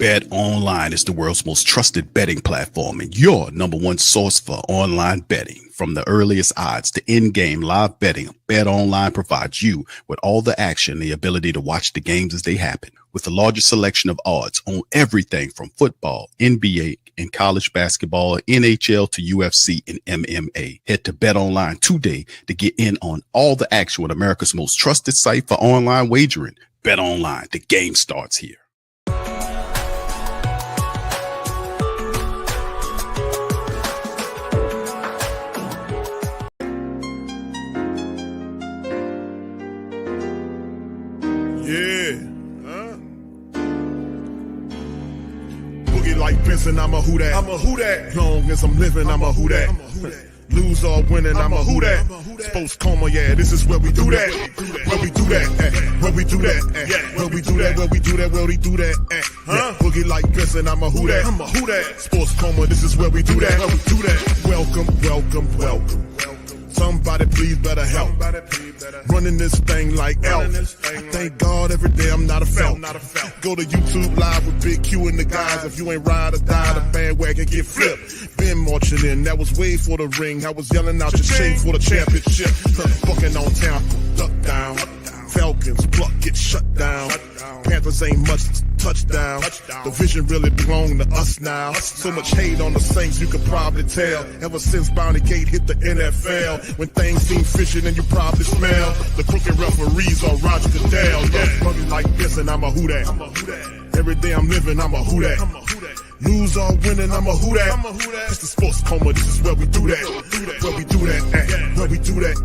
Bet Online is the world's most trusted betting platform and your number one source for online betting. From the earliest odds to in-game live betting, Bet Online provides you with all the action and the ability to watch the games as they happen. With the largest selection of odds on everything from football, NBA, and college basketball, NHL to UFC and MMA. Head to Bet Online today to get in on all the action with America's most trusted site for online wagering. Bet Online, the game starts here. Like Benson, I'm a Who Dat. I'm a Who Dat. Long as I'm living, I'm a Who Dat. Lose or winning, I'm a Who Dat. Sports Coma, yeah, this is where we do that. Where we do that, where we do that, where we do that, where we do that, where we do that. Boogie like Benson, I'm a Who Dat. I'm a Who Dat. Sports Coma, this is where we do that. Where we do that. Welcome, welcome, welcome. Somebody please better help. Running this thing like elf. I thank God every day I'm not a felt. Go to YouTube live with Big Q and the guys. If you ain't ride or die, the bandwagon get flipped. Been marching in, that was way for the ring. I was yelling out your shame for the championship. Bucking on town, duck down. Falcons, pluck, get shut down. Panthers ain't much touchdown. The vision really belong to us now. So much hate on the Saints, you could probably tell. Ever since Bounty Gate hit the NFL, when things seem fishy, then you probably smell the crooked referees on Roger Goodell. Yeah, money like this, and I'm a Who Dat. Every day I'm living, I'm a Who Dat. Lose or winning, I'm a Who Dat. It's the Sports Coma, this is where we do that. Where we do that, where we do that,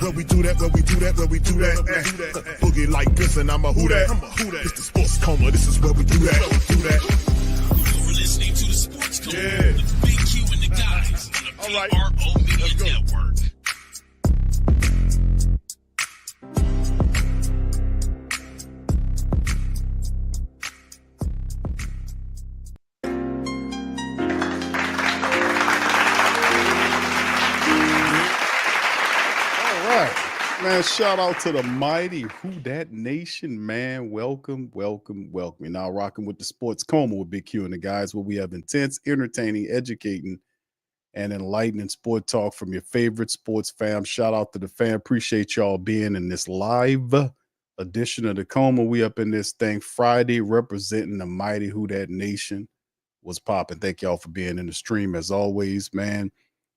where we do that, where we do that, where we do that. Boogie like this, and I'm a Who Dat. It's the Sports Coma, this is where we do that. You're listening to the Sports Coma with Big Q and the guys on the PRO Media Network. Man, shout out to the mighty Who Dat Nation, man. Welcome, welcome, welcome. You're now rocking with the Sports Coma with Big Q and the guys, where we have intense, entertaining, educating, and enlightening sport talk from your favorite sports fam. Shout out to the fam. Appreciate y'all being in this live edition of the Coma. We up in this thing Friday, representing the mighty Who Dat Nation. What's popping? Thank y'all for being in the stream as always, man.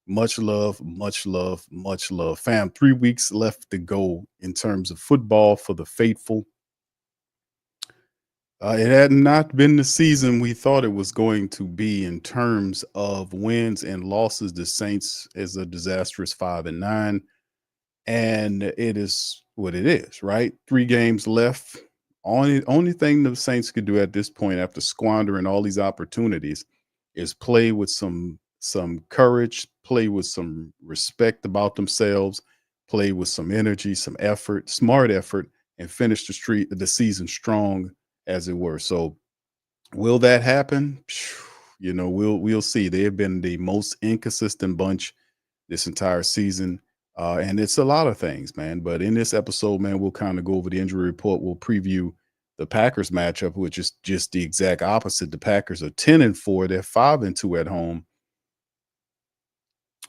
Much love, much love, much love. Fam, 3 weeks left to go in terms of football for the faithful. It had not been the season we thought it was going to be in terms of wins and losses. The Saints is a disastrous 5-9, and it is what it is, right? 3 games left. Only thing the Saints could do at this point, after squandering all these opportunities, is play with some courage, play with some respect about themselves, play with some energy, some effort, smart effort, and finish the season strong, as it were. So will that happen? You know, we'll see. They have been the most inconsistent bunch this entire season. And it's a lot of things, man. But in this episode, man, we'll kind of go over the injury report. We'll preview the Packers matchup, which is just the exact opposite. The Packers are 10-4. They're 5-2 at home.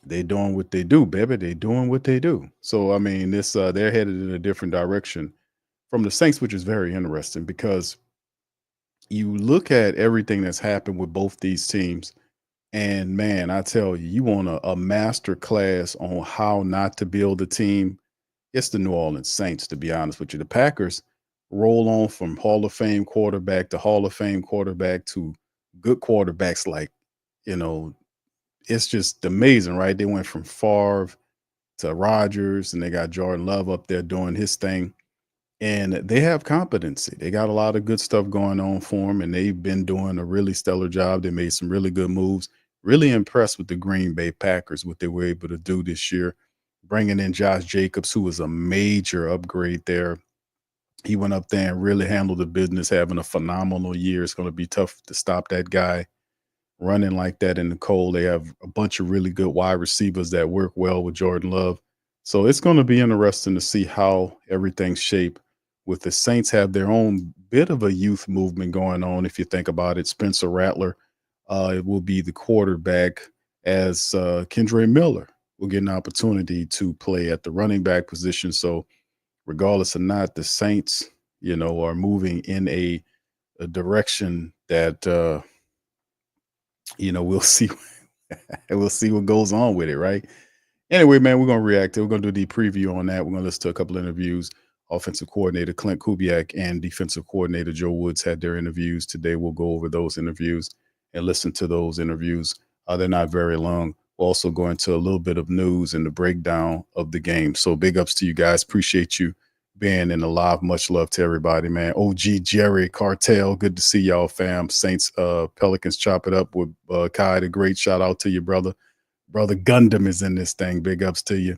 They're doing what they do, baby. They're doing what they do. So, I mean, they're headed in a different direction from the Saints, which is very interesting because you look at everything that's happened with both these teams, and man, I tell you, you want a master class on how not to build a team. It's the New Orleans Saints, to be honest with you. The Packers roll on from Hall of Fame quarterback to Hall of Fame quarterback to good quarterbacks like, it's just amazing, right? They went from Favre to Rodgers, and they got Jordan Love up there doing his thing. And they have competency. They got a lot of good stuff going on for them, and they've been doing a really stellar job. They made some really good moves. Really impressed with the Green Bay Packers, what they were able to do this year, bringing in Josh Jacobs, who was a major upgrade there. He went up there and really handled the business, having a phenomenal year. It's going to be tough to stop that guy running like that in the cold. They have a bunch of really good wide receivers that work well with Jordan Love. So it's going to be interesting to see how everything's shaped with the Saints have their own bit of a youth movement going on if you think about it. Spencer Rattler will be the quarterback as Kendre Miller will get an opportunity to play at the running back position. So regardless or not, the Saints, are moving in a direction that we'll see we'll see what goes on with it, right? Anyway, man, we're gonna react. We're gonna do the preview on that. We're gonna listen to a couple of interviews. Offensive coordinator Klint Kubiak and defensive coordinator Joe Woods had their interviews today. We'll go over those interviews and listen to those interviews. They're not very long. We'll also go into a little bit of news and the breakdown of the game. So big ups to you guys. Appreciate you being in the live. Much love to everybody, man. OG Jerry Cartel, good to see y'all, fam. Saints Pelicans chop it up with Kai. The great shout out to you, brother. Brother Gundam is in this thing. Big ups to you.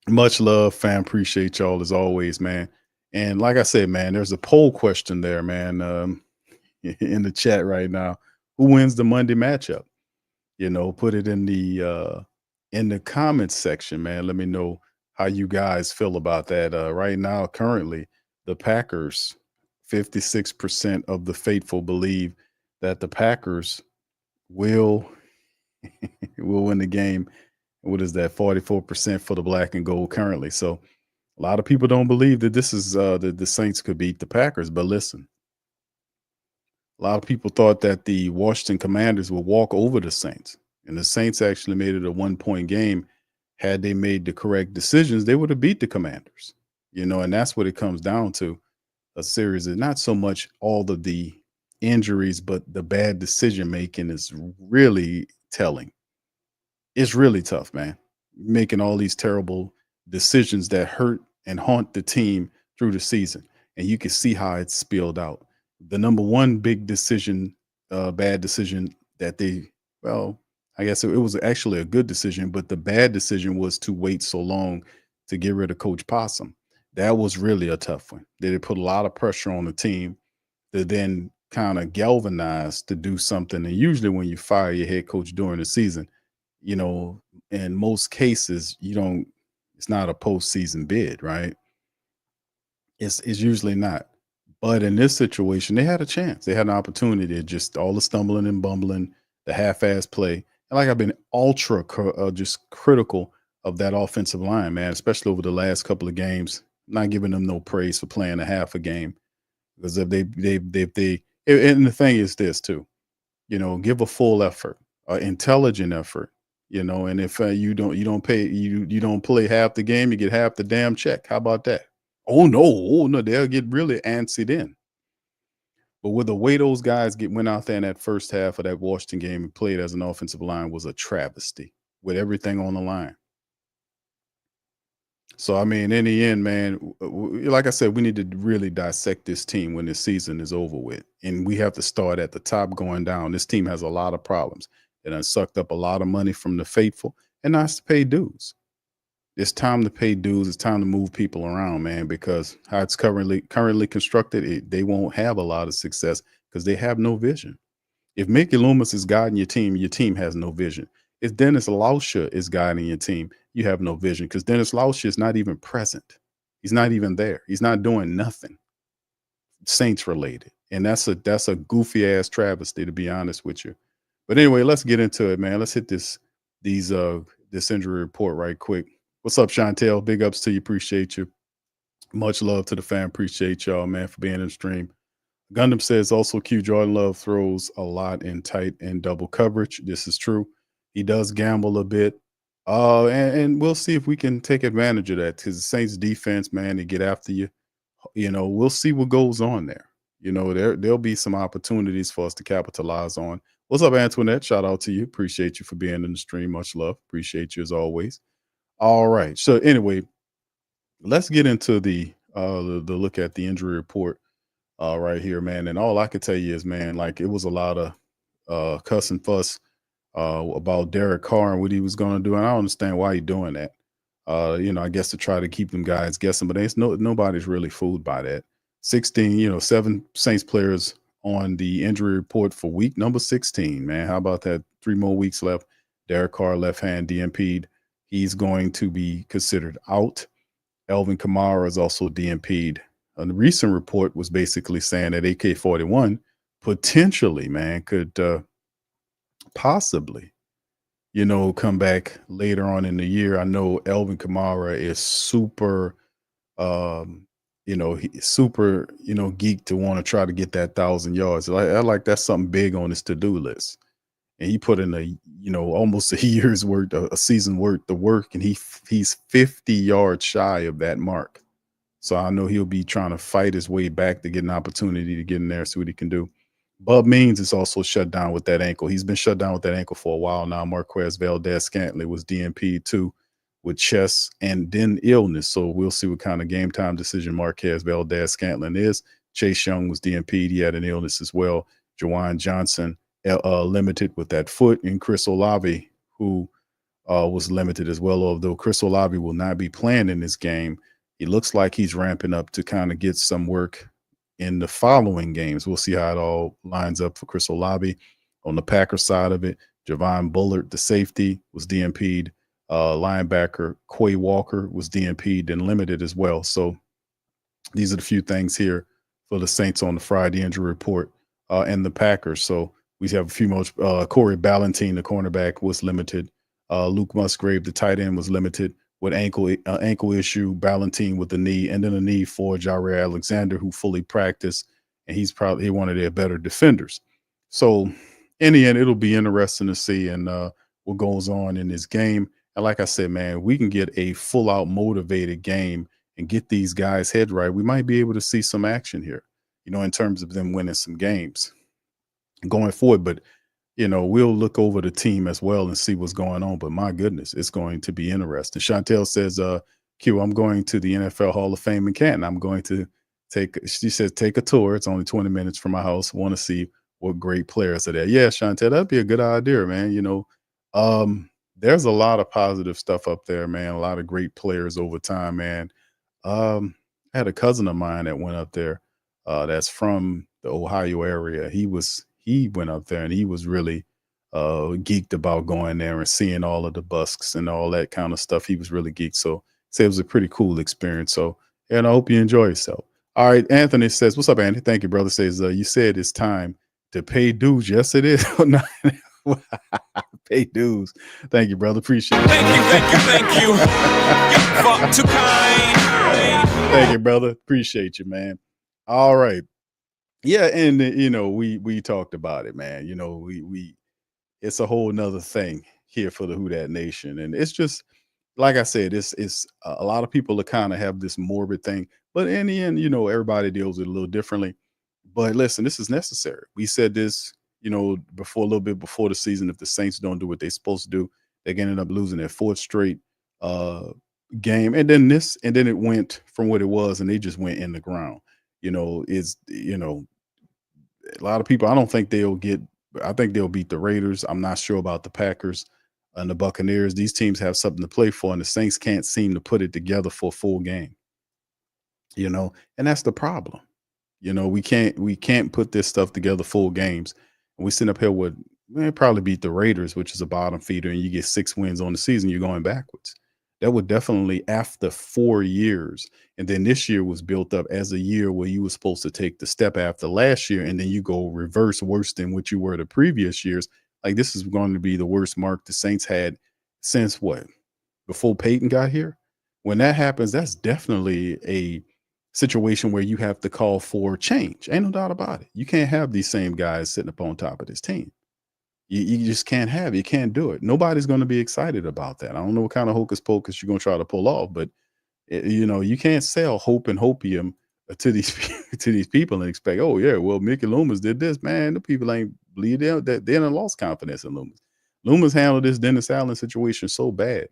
Much love, fam. Appreciate y'all as always, man. And like I said, man, there's a poll question there, man, in the chat right now. Who wins the Monday matchup? Put it in the comments section, man. Let me know how you guys feel about that. Right now, currently, the Packers, 56% of the faithful believe that the Packers will win the game. What is that? 44% for the black and gold currently. So a lot of people don't believe that this is the Saints could beat the Packers. But listen, a lot of people thought that the Washington Commanders would walk over the Saints, and the Saints actually made it a 1-point game. Had they made the correct decisions, they would have beat the Commanders. And that's what it comes down to. A series of not so much all of the injuries, but the bad decision making is really telling. It's really tough, man. Making all these terrible decisions that hurt and haunt the team through the season. And you can see how it's spilled out. The number one big decision, bad decision that I guess it was actually a good decision, but the bad decision was to wait so long to get rid of Coach Possum. That was really a tough one. They put a lot of pressure on the team to then kind of galvanize to do something. And usually when you fire your head coach during the season, in most cases, it's not a postseason bid, right? It's usually not. But in this situation, they had a chance. They had an opportunity to just all the stumbling and bumbling, the half-ass play. And like I've been ultra just critical of that offensive line, man, especially over the last couple of games. I'm not giving them no praise for playing a half a game. Because if they and the thing is this too, give a full effort, intelligent effort. And if you don't play half the game, you get half the damn check. How about that? Oh no, they'll get really antsy then. But with the way those guys went out there in that first half of that Washington game and played as an offensive line was a travesty with everything on the line. So, I mean, in the end, man, like I said, we need to really dissect this team when this season is over with. And we have to start at the top going down. This team has a lot of problems. It done sucked up a lot of money from the faithful, and now it's to pay dues. It's time to pay dues. It's time to move people around, man, because how it's currently constructed, they won't have a lot of success because they have no vision. If Mickey Loomis is guiding your team has no vision. If Dennis Lauscher is guiding your team, you have no vision because Dennis Lauscher is not even present. He's not even there. He's not doing nothing Saints related. And that's a goofy ass travesty, to be honest with you. But anyway, let's get into it, man. Let's hit this injury report right quick. What's up, Chantel? Big ups to you. Appreciate you. Much love to the fan. Appreciate y'all, man, for being in the stream. Gundam says also Q Jordan Love throws a lot in tight and double coverage. This is true. He does gamble a bit. And we'll see if we can take advantage of that because the Saints defense, man, they get after you. We'll see what goes on there. There'll be some opportunities for us to capitalize on. What's up, Antoinette? Shout out to you. Appreciate you for being in the stream. Much love. Appreciate you as always. All right. So anyway, let's get into the look at the injury report right here, man. And all I could tell you is, man, like it was a lot of cuss and fuss about Derek Carr and what he was going to do. And I don't understand why he's doing that. I guess to try to keep them guys guessing, but nobody's really fooled by that. 7 Saints players on the injury report for week number 16, man. How about that? 3 more weeks left. Derek Carr, left hand DNP'd. He's going to be considered out. Elvin Kamara is also DNP'd. a recent report was basically saying that AK-41 potentially, man, could possibly, come back later on in the year. I know Elvin Kamara is super, um, he's super, geek to want to try to get that 1,000 yards. I like that's something big on his to-do list. And he put in almost a year's worth, a season worth of work, and he's 50 yards shy of that mark. So I know he'll be trying to fight his way back to get an opportunity to get in there, see what he can do. Bub Means is also shut down with that ankle. He's been shut down with that ankle for a while now. Marquez Valdez-Scantling was DNP'd too with chest and then illness. So we'll see what kind of game time decision Marquez Valdez-Scantling is. Chase Young was DNP'd. He had an illness as well. Jawan Johnson limited with that foot, and Chris Olave, who was limited as well, although Chris Olave will not be playing in this game. He looks like he's ramping up to kind of get some work in the following games. We'll see how it all lines up for Chris Olave. On the Packers side of it, Javon Bullard, the safety, was DNP'd. Linebacker Quay Walker was DNP'd and limited as well. So these are the few things here for the Saints on the Friday injury report and the Packers. So we have a few more. Corey Ballentine, the cornerback, was limited. Luke Musgrave, the tight end, was limited with ankle issue. Ballentine with the knee, and then a knee for Jaire Alexander, who fully practiced, and he's probably one of their better defenders. So in the end, it'll be interesting to see and what goes on in this game. And like I said, man, we can get a full-out motivated game and get these guys' head right. We might be able to see some action here, in terms of them winning some games going forward. But we'll look over the team as well and see what's going on. But my goodness, it's going to be interesting. Chantel says, Q, I'm going to the NFL Hall of Fame in Canton. I'm going to she says, take a tour. It's only 20 minutes from my house. Want to see what great players are there. Yeah, Chantel, that'd be a good idea, man. There's a lot of positive stuff up there, man. A lot of great players over time, man. I had a cousin of mine that went up there that's from the Ohio area. He went up there and he was really geeked about going there and seeing all of the busks and all that kind of stuff. He was really geeked. So say it was a pretty cool experience. So, and I hope you enjoy yourself. All right. Anthony says, what's up, Anthony? Thank you, brother. Says, you said it's time to pay dues. Yes, it is. Pay dues. Thank you, brother. Appreciate it. Thank you. You're far too kind. Thank you, brother. Appreciate you, man. All right. Yeah, and we talked about it, man. We it's a whole nother thing here for the Who Dat Nation. And it's just like I said, it's a lot of people that kind of have this morbid thing, but in the end, everybody deals with it a little differently. But listen, this is necessary. We said this, before a little bit before the season. If the Saints don't do what they're supposed to do, they're gonna end up losing their fourth straight game. And then it went from what it was, and they just went in the ground. A lot of people, I think they'll beat the Raiders. I'm not sure about the Packers and the Buccaneers. These teams have something to play for, and the Saints can't seem to put it together for a full game. And that's the problem. We can't put this stuff together full games. And we sit up here with, probably beat the Raiders, which is a bottom feeder, and you get 6 wins on the season, you're going backwards. That would definitely, after 4 years, and then this year was built up as a year where you were supposed to take the step after last year, and then you go reverse worse than what you were the previous years. Like, this is going to be the worst mark the Saints had since what? Before Peyton got here? When that happens, that's definitely a situation where you have to call for change. Ain't no doubt about it. You can't have these same guys sitting up on top of this team. You just can't have it. You can't do it. Nobody's going to be excited about that. I don't know what kind of hocus pocus you're going to try to pull off, but you can't sell hope and hopium to these people and expect, oh yeah, well, Mickey Loomis did this. Man, the people ain't believe they done lost confidence in Loomis. Loomis handled this Dennis Allen situation so bad,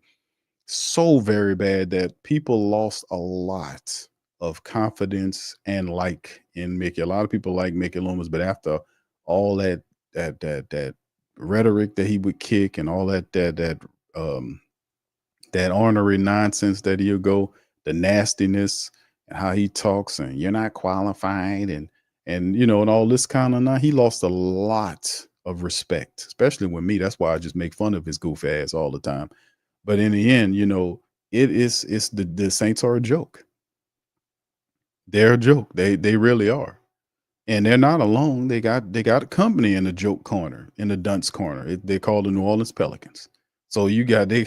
so very bad, that people lost a lot of confidence and in Mickey. A lot of people like Mickey Loomis, but after all that rhetoric that he would kick and all that ornery nonsense that he'll go, the nastiness and how he talks and you're not qualified and and all this kind of, he lost a lot of respect, especially with me. That's why I just make fun of his goof ass all the time. But in the end, it's the Saints are a joke. They're a joke. They really are. And they're not alone. They got a company in the joke corner, in the dunce corner. They call the New Orleans Pelicans. So you got they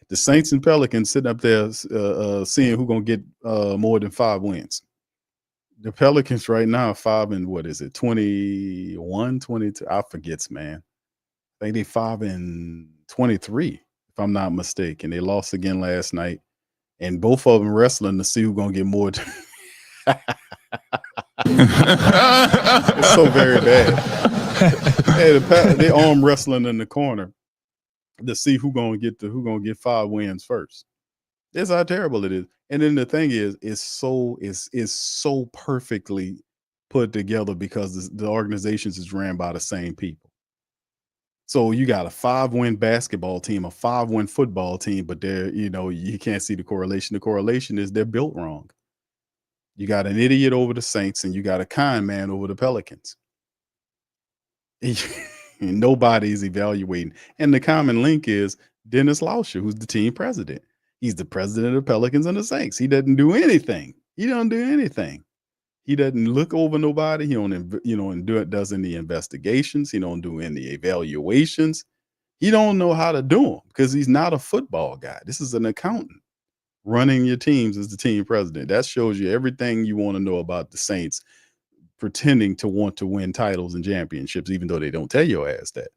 the Saints and Pelicans sitting up there seeing who's gonna get more than 5 wins. The Pelicans right now 5 and what is it 21, 22? I forgets, man. I think they 5 and 23, if I'm not mistaken. They lost again last night, and both of them wrestling to see who's gonna get more. It's so very bad. Hey, they arm wrestling in the corner to see who gonna get 5 wins first. That's how terrible it is. And then the thing is, it's so perfectly put together because the organizations is ran by the same people. So you got a 5-win basketball team, a 5-win football team, but you can't see the correlation. The correlation is they're built wrong. You got an idiot over the Saints, and you got a kind man over the Pelicans. And nobody's evaluating. And the common link is Dennis Lauscher, who's the team president. He's the president of the Pelicans and the Saints. He doesn't do anything. He don't do anything. He doesn't look over nobody. He don't, does any investigations. He don't do any evaluations. He don't know how to do them because he's not a football guy. This is an accountant running your teams as the team president. That shows you everything you want to know about the Saints pretending to want to win titles and championships, even though they don't tell your ass that.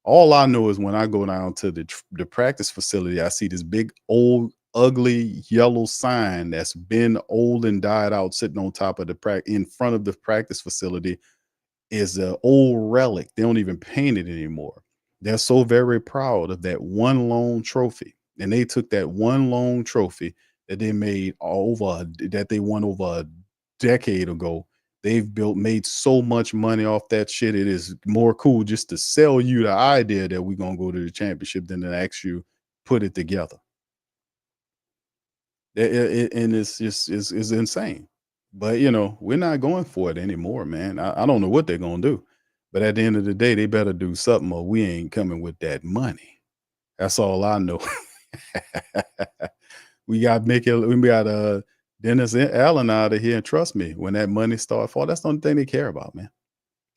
All I know is when I go down to the practice facility, I see this big, old, ugly yellow sign that's been old and died out sitting on top of in front of the practice facility is an old relic. They don't even paint it anymore. They're so very proud of that one lone trophy. And they took that one lone trophy that they that they won over a decade ago. They've made so much money off that shit. It is more cool just to sell you the idea that we're going to go to the championship than to actually put it together. And it's just it's insane. But, we're not going for it anymore, man. I don't know what they're going to do. But at the end of the day, they better do something or we ain't coming with that money. That's all I know. We got Dennis Allen out of here, and trust me, when that money starts falling, that's the only thing they care about, man.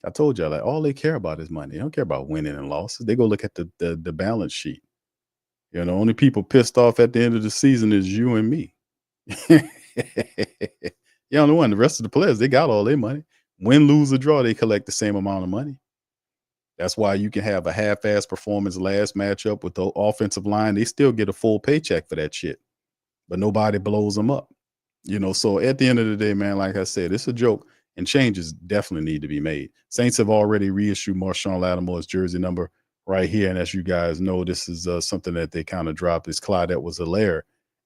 I told y'all that all they care about is money. They don't care about winning and losses. They go look at the balance sheet. Only people pissed off at the end of the season is you and me. You don't know one. The rest of the players, they got all their money. Win, lose, or draw, they collect the same amount of money. That's why you can have a half-ass performance last matchup with the offensive line. They still get a full paycheck for that shit, but nobody blows them up. So at the end of the day, man, like I said, it's a joke, and changes definitely need to be made. Saints have already reissued Marshawn Lattimore's jersey number right here, and as you guys know, this is something that they kind of dropped. Is Clyde Edwards-Helaire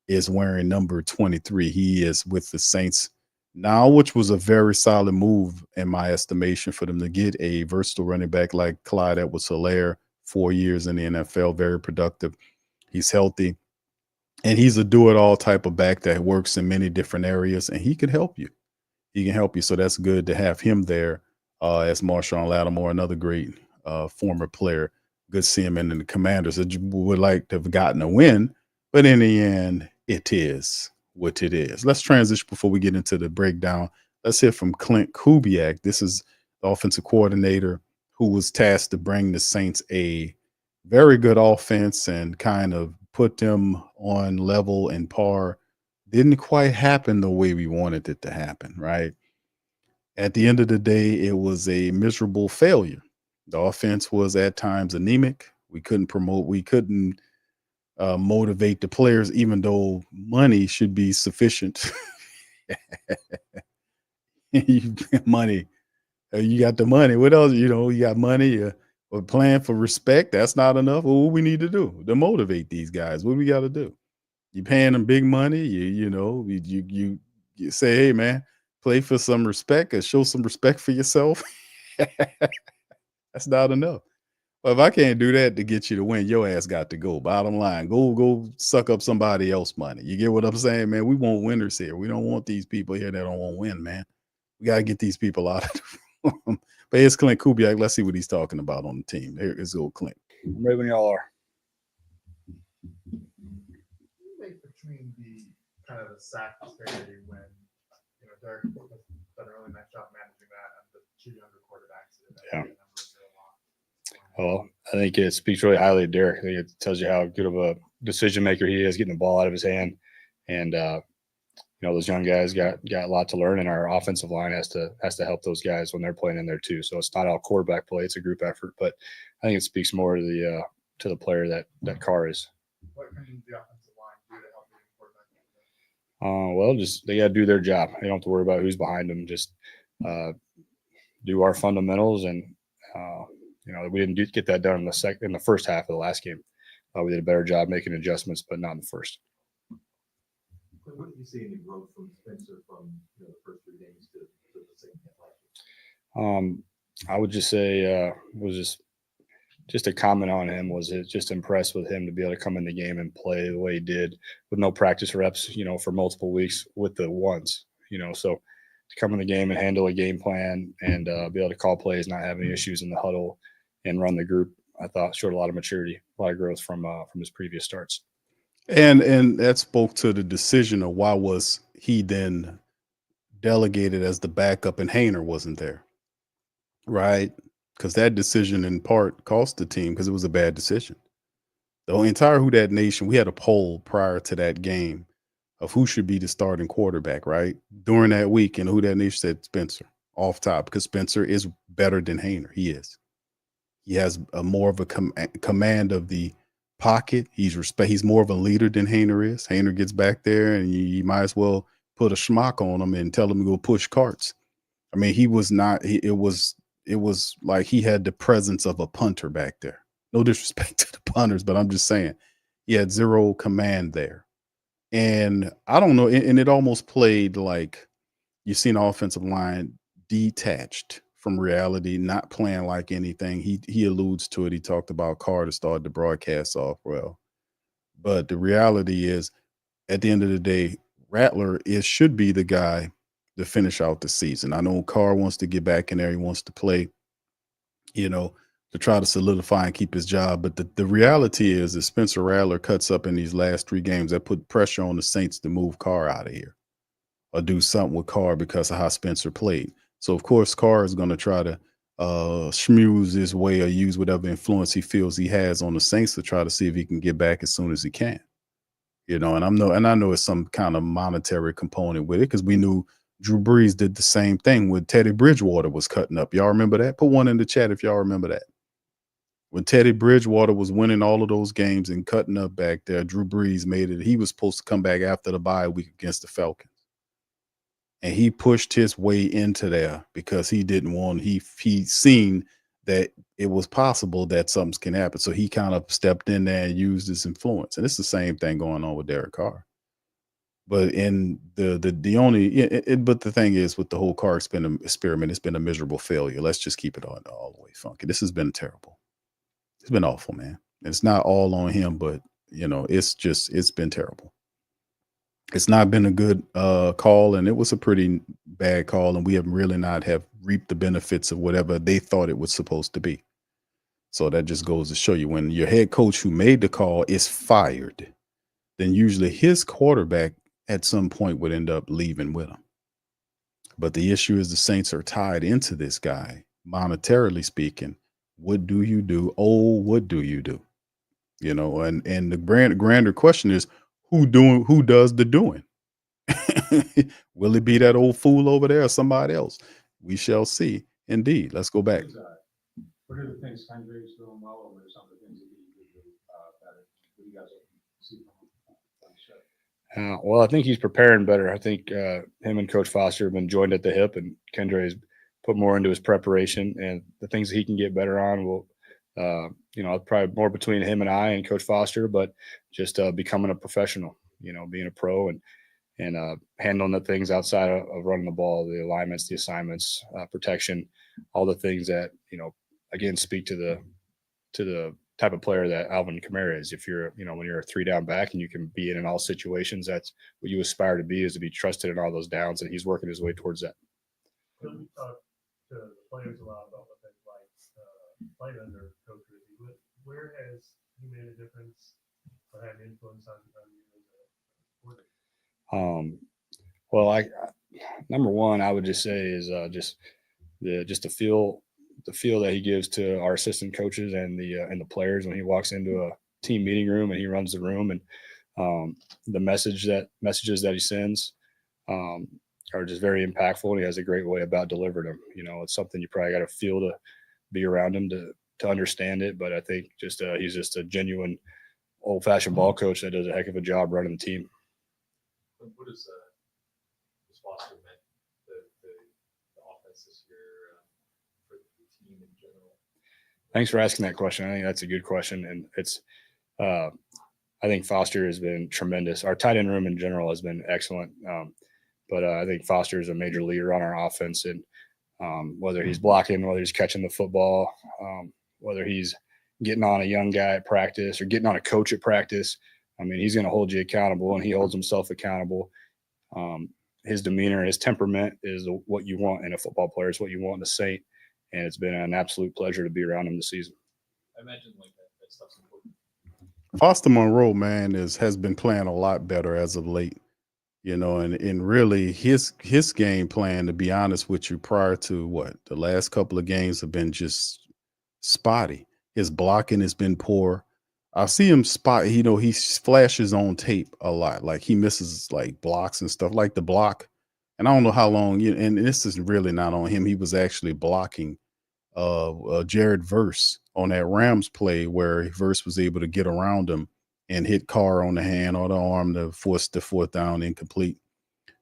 is wearing number 23. He is with the Saints now, which was a very solid move in my estimation for them to get a versatile running back like Clyde Edwards-Helaire. 4 years in the NFL, very productive. He's healthy. And he's a do-it-all type of back that works in many different areas, and he can help you. He can help you, so that's good to have him there as Marshawn Lattimore, another great former player. Good to see him in the Commanders. I would like to have gotten a win, but in the end, it is what it is. Let's transition before we get into the breakdown. Let's hear from Klint Kubiak. This is the offensive coordinator who was tasked to bring the Saints a very good offense and kind of put them on level and par. Didn't quite happen the way we wanted it to happen, right? At the end of the day, it was a miserable failure. The offense was at times anemic. We couldn't motivate the players, even though money should be sufficient. Money. You got the money. What else? You got money. We're playing for respect. That's not enough. Well, what we need to do to motivate these guys? What we got to do? You paying them big money. You say, hey man, play for some respect or show some respect for yourself. That's not enough. Well, if I can't do that to get you to win, your ass got to go. Bottom line, go suck up somebody else's money. You get what I'm saying, man? We want winners here. We don't want these people here that don't want to win, man. We got to get these people out of the room. But here's Klint Kubiak. Let's see what he's talking about on the team. Here is old Klint. I'm ready when y'all are. Between the kind of the sack disparity when Derek has done a really nice job managing that, and the two younger quarterbacks that numbers are a lot. Well, I think it speaks really highly of Derek. I think it tells you how good of a decision maker he is, getting the ball out of his hand, and those young guys got a lot to learn, and our offensive line has to help those guys when they're playing in there too. So it's not all quarterback play; it's a group effort. But I think it speaks more to the player that Carr is. What can the offensive line do to help the quarterback? Well, just they got to do their job. They don't have to worry about who's behind them. Just do our fundamentals, and we didn't get that done in the first half of the last game. We did a better job making adjustments, but not in the first. What did you see any growth from Spencer from the first 3 games to the second half? I would just say was just a comment on him. Was it just impressed with him to be able to come in the game and play the way he did with no practice reps, for multiple weeks with the ones, so to come in the game and handle a game plan and be able to call plays, not have any issues in the huddle and run the group, I thought showed a lot of maturity, a lot of growth from his previous starts. And that spoke to the decision of why was he then delegated as the backup and Hainer wasn't there, right? Because that decision in part cost the team because it was a bad decision. The entire Who Dat Nation, we had a poll prior to that game of who should be the starting quarterback, right? During that week, and Who Dat Nation said Spencer off top because Spencer is better than Hainer. He is. He has a more of a command of the pocket. He's more of a leader than Hainer is. Hainer gets back there, and you might as well put a schmuck on him and tell him to go push carts. I mean, he was not. It was like he had the presence of a punter back there. No disrespect to the punters, but I'm just saying he had zero command there. And I don't know, and it almost played like you've seen the offensive line detached from reality, not playing like anything. He alludes to it. He talked about Carr to start the broadcast off well. But the reality is, at the end of the day, Rattler should be the guy to finish out the season. I know Carr wants to get back in there. He wants to play, to try to solidify and keep his job. But the reality is that Spencer Rattler cuts up in these last 3 games that put pressure on the Saints to move Carr out of here or do something with Carr because of how Spencer played. So, of course, Carr is going to try to schmooze his way or use whatever influence he feels he has on the Saints to try to see if he can get back as soon as he can. And I know it's some kind of monetary component with it because we knew Drew Brees did the same thing when Teddy Bridgewater was cutting up. Y'all remember that? Put one in the chat if y'all remember that. When Teddy Bridgewater was winning all of those games and cutting up back there, Drew Brees made it. He was supposed to come back after the bye week against the Falcons. And he pushed his way into there because he didn't want, he seen that it was possible that something can happen. So he kind of stepped in there and used his influence. And it's the same thing going on with Derek Carr. But in but the thing is with the whole Carr experiment, it's been a miserable failure. Let's just keep it all the way funky. This has been terrible. It's been awful, man. It's not all on him, but it's been terrible. It's not been a good call, and it was a pretty bad call, and we have really not have reaped the benefits of whatever they thought it was supposed to be. So that just goes to show you when your head coach who made the call is fired, then usually his quarterback at some point would end up leaving with him. But the issue is the Saints are tied into this guy, monetarily speaking. What do you do? Oh, what do you do? And the grander question is, who does the doing? Will it be that old fool over there or somebody else? We shall see. Indeed. Let's go back. What are the things Kendrick's doing well, or what are some of the things that he could do better? What do you guys see from him? Well, I think he's preparing better. I think him and Coach Foster have been joined at the hip, and Kendra has put more into his preparation, and the things that he can get better on will probably more between him and I and Coach Foster, but just becoming a professional, being a pro and handling the things outside of running the ball, the alignments, the assignments, protection, all the things that, again, speak to the type of player that Alvin Kamara is. If you're, when you're a 3-down back and you can be in all situations, that's what you aspire to be, is to be trusted in all those downs, and he's working his way towards that. When we talk to the players a lot about what they like playing under Coach Rizzi, where has he made a difference or had an influence on you as a Well, number one, I would just say is just the feel that he gives to our assistant coaches and the players when he walks into a team meeting room and he runs the room, and the messages that he sends are just very impactful, and he has a great way about delivering them. It's something you probably got to feel to be around him to understand it. But I think he's just a genuine old-fashioned ball coach that does a heck of a job running the team. What is Foster meant the offense this year for the team in general? Thanks for asking that question. I think that's a good question, and it's I think Foster has been tremendous. Our tight end room in general has been excellent, but I think Foster is a major leader on our offense, and whether he's blocking, whether he's catching the football, whether he's getting on a young guy at practice or getting on a coach at practice. I mean, he's going to hold you accountable, and he holds himself accountable. His demeanor, his temperament is what you want in a football player. It's what you want in a Saint, and it's been an absolute pleasure to be around him this season. I imagine that stuff's important. Foster Monroe, man, has been playing a lot better as of late, and really his game plan, to be honest with you, prior to the last couple of games have been just spotty. His blocking has been poor. I see him he flashes on tape a lot. Like he misses like blocks and stuff, like the block. And I don't know how long, and this is really not on him. He was actually blocking Jared Verse on that Rams play where Verse was able to get around him and hit Carr on the hand or the arm to force the fourth down incomplete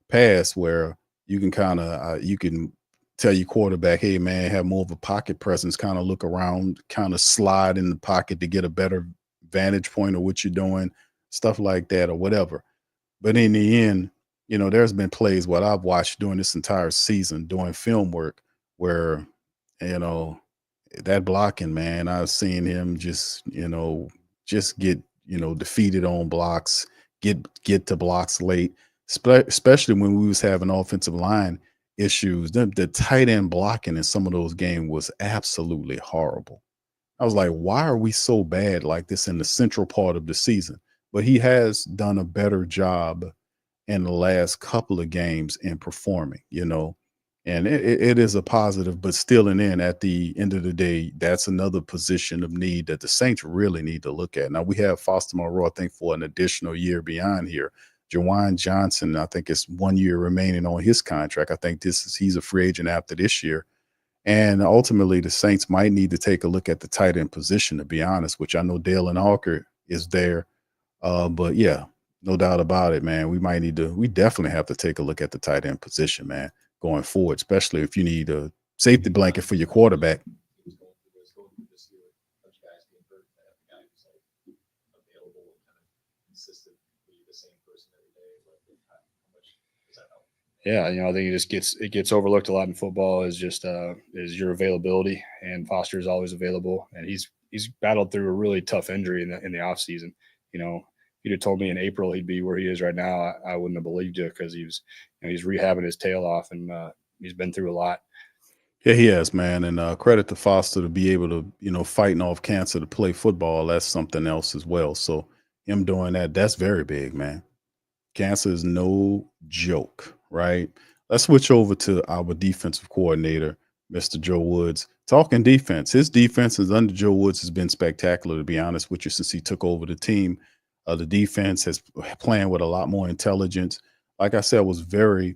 pass, where you can kind of you can tell your quarterback, hey man, have more of a pocket presence, kind of look around, kind of slide in the pocket to get a better vantage point of what you're doing, stuff like that or whatever. But in the end, there's been plays what I've watched during this entire season doing film work where that blocking, man, I've seen him just get defeated on blocks, get to blocks late, especially when we was having offensive line issues. The tight end blocking in some of those games was absolutely horrible. I was like, why are we so bad like this in the central part of the season? But he has done a better job in the last couple of games in performing, and it is a positive, but still at the end of the day, that's another position of need that the Saints really need to look at. Now we have Foster Monroe, I think, for an additional year beyond here. Jawan Johnson, I think it's 1 year remaining on his contract. I think he's a free agent after this year. And ultimately, the Saints might need to take a look at the tight end position, to be honest, which I know Dalen Hawker is there. But yeah, no doubt about it, man. We definitely have to take a look at the tight end position, man, going forward, especially if you need a safety blanket for your quarterback. He was going through this year, a bunch of guys being hurt, and have a guy who's like available and kind of consistently the same person every day. Like, how much does that help? Yeah, I think it gets overlooked a lot in football is just is your availability, and Foster is always available, and he's battled through a really tough injury in the off season. If you'd have told me in April he'd be where he is right now, I wouldn't have believed you, because he's rehabbing his tail off, and he's been through a lot. Yeah, he has, man. And credit to Foster to be able to, fighting off cancer to play football. That's something else as well. So him doing that's very big, man. Cancer is no joke, right? Let's switch over to our defensive coordinator, Mr. Joe Woods. Talking defense, his defense under Joe Woods has been spectacular, to be honest with you, since he took over the team. The defense has playing with a lot more intelligence. Like I said, I was very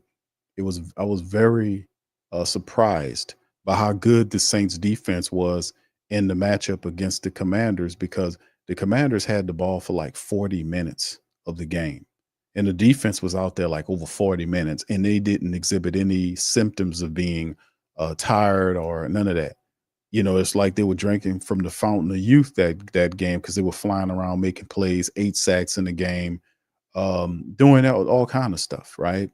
surprised by how good the Saints defense was in the matchup against the Commanders, because the Commanders had the ball for like 40 minutes of the game. And the defense was out there like over 40 minutes, and they didn't exhibit any symptoms of being tired or none of that. It's like they were drinking from the fountain of youth that game, because they were flying around making plays, 8 sacks in the game, doing all kind of stuff, right?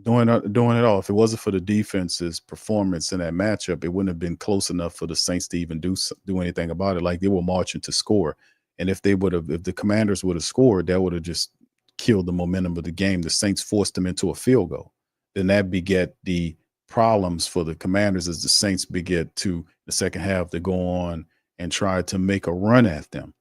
Doing it all. If it wasn't for the defense's performance in that matchup, it wouldn't have been close enough for the Saints to even do anything about it. Like, they were marching to score, and if the Commanders would have scored, that would have just killed the momentum of the game. The Saints forced them into a field goal. Then that beget the problems for the Commanders as the Saints beget to the second half to go on and try to make a run at them.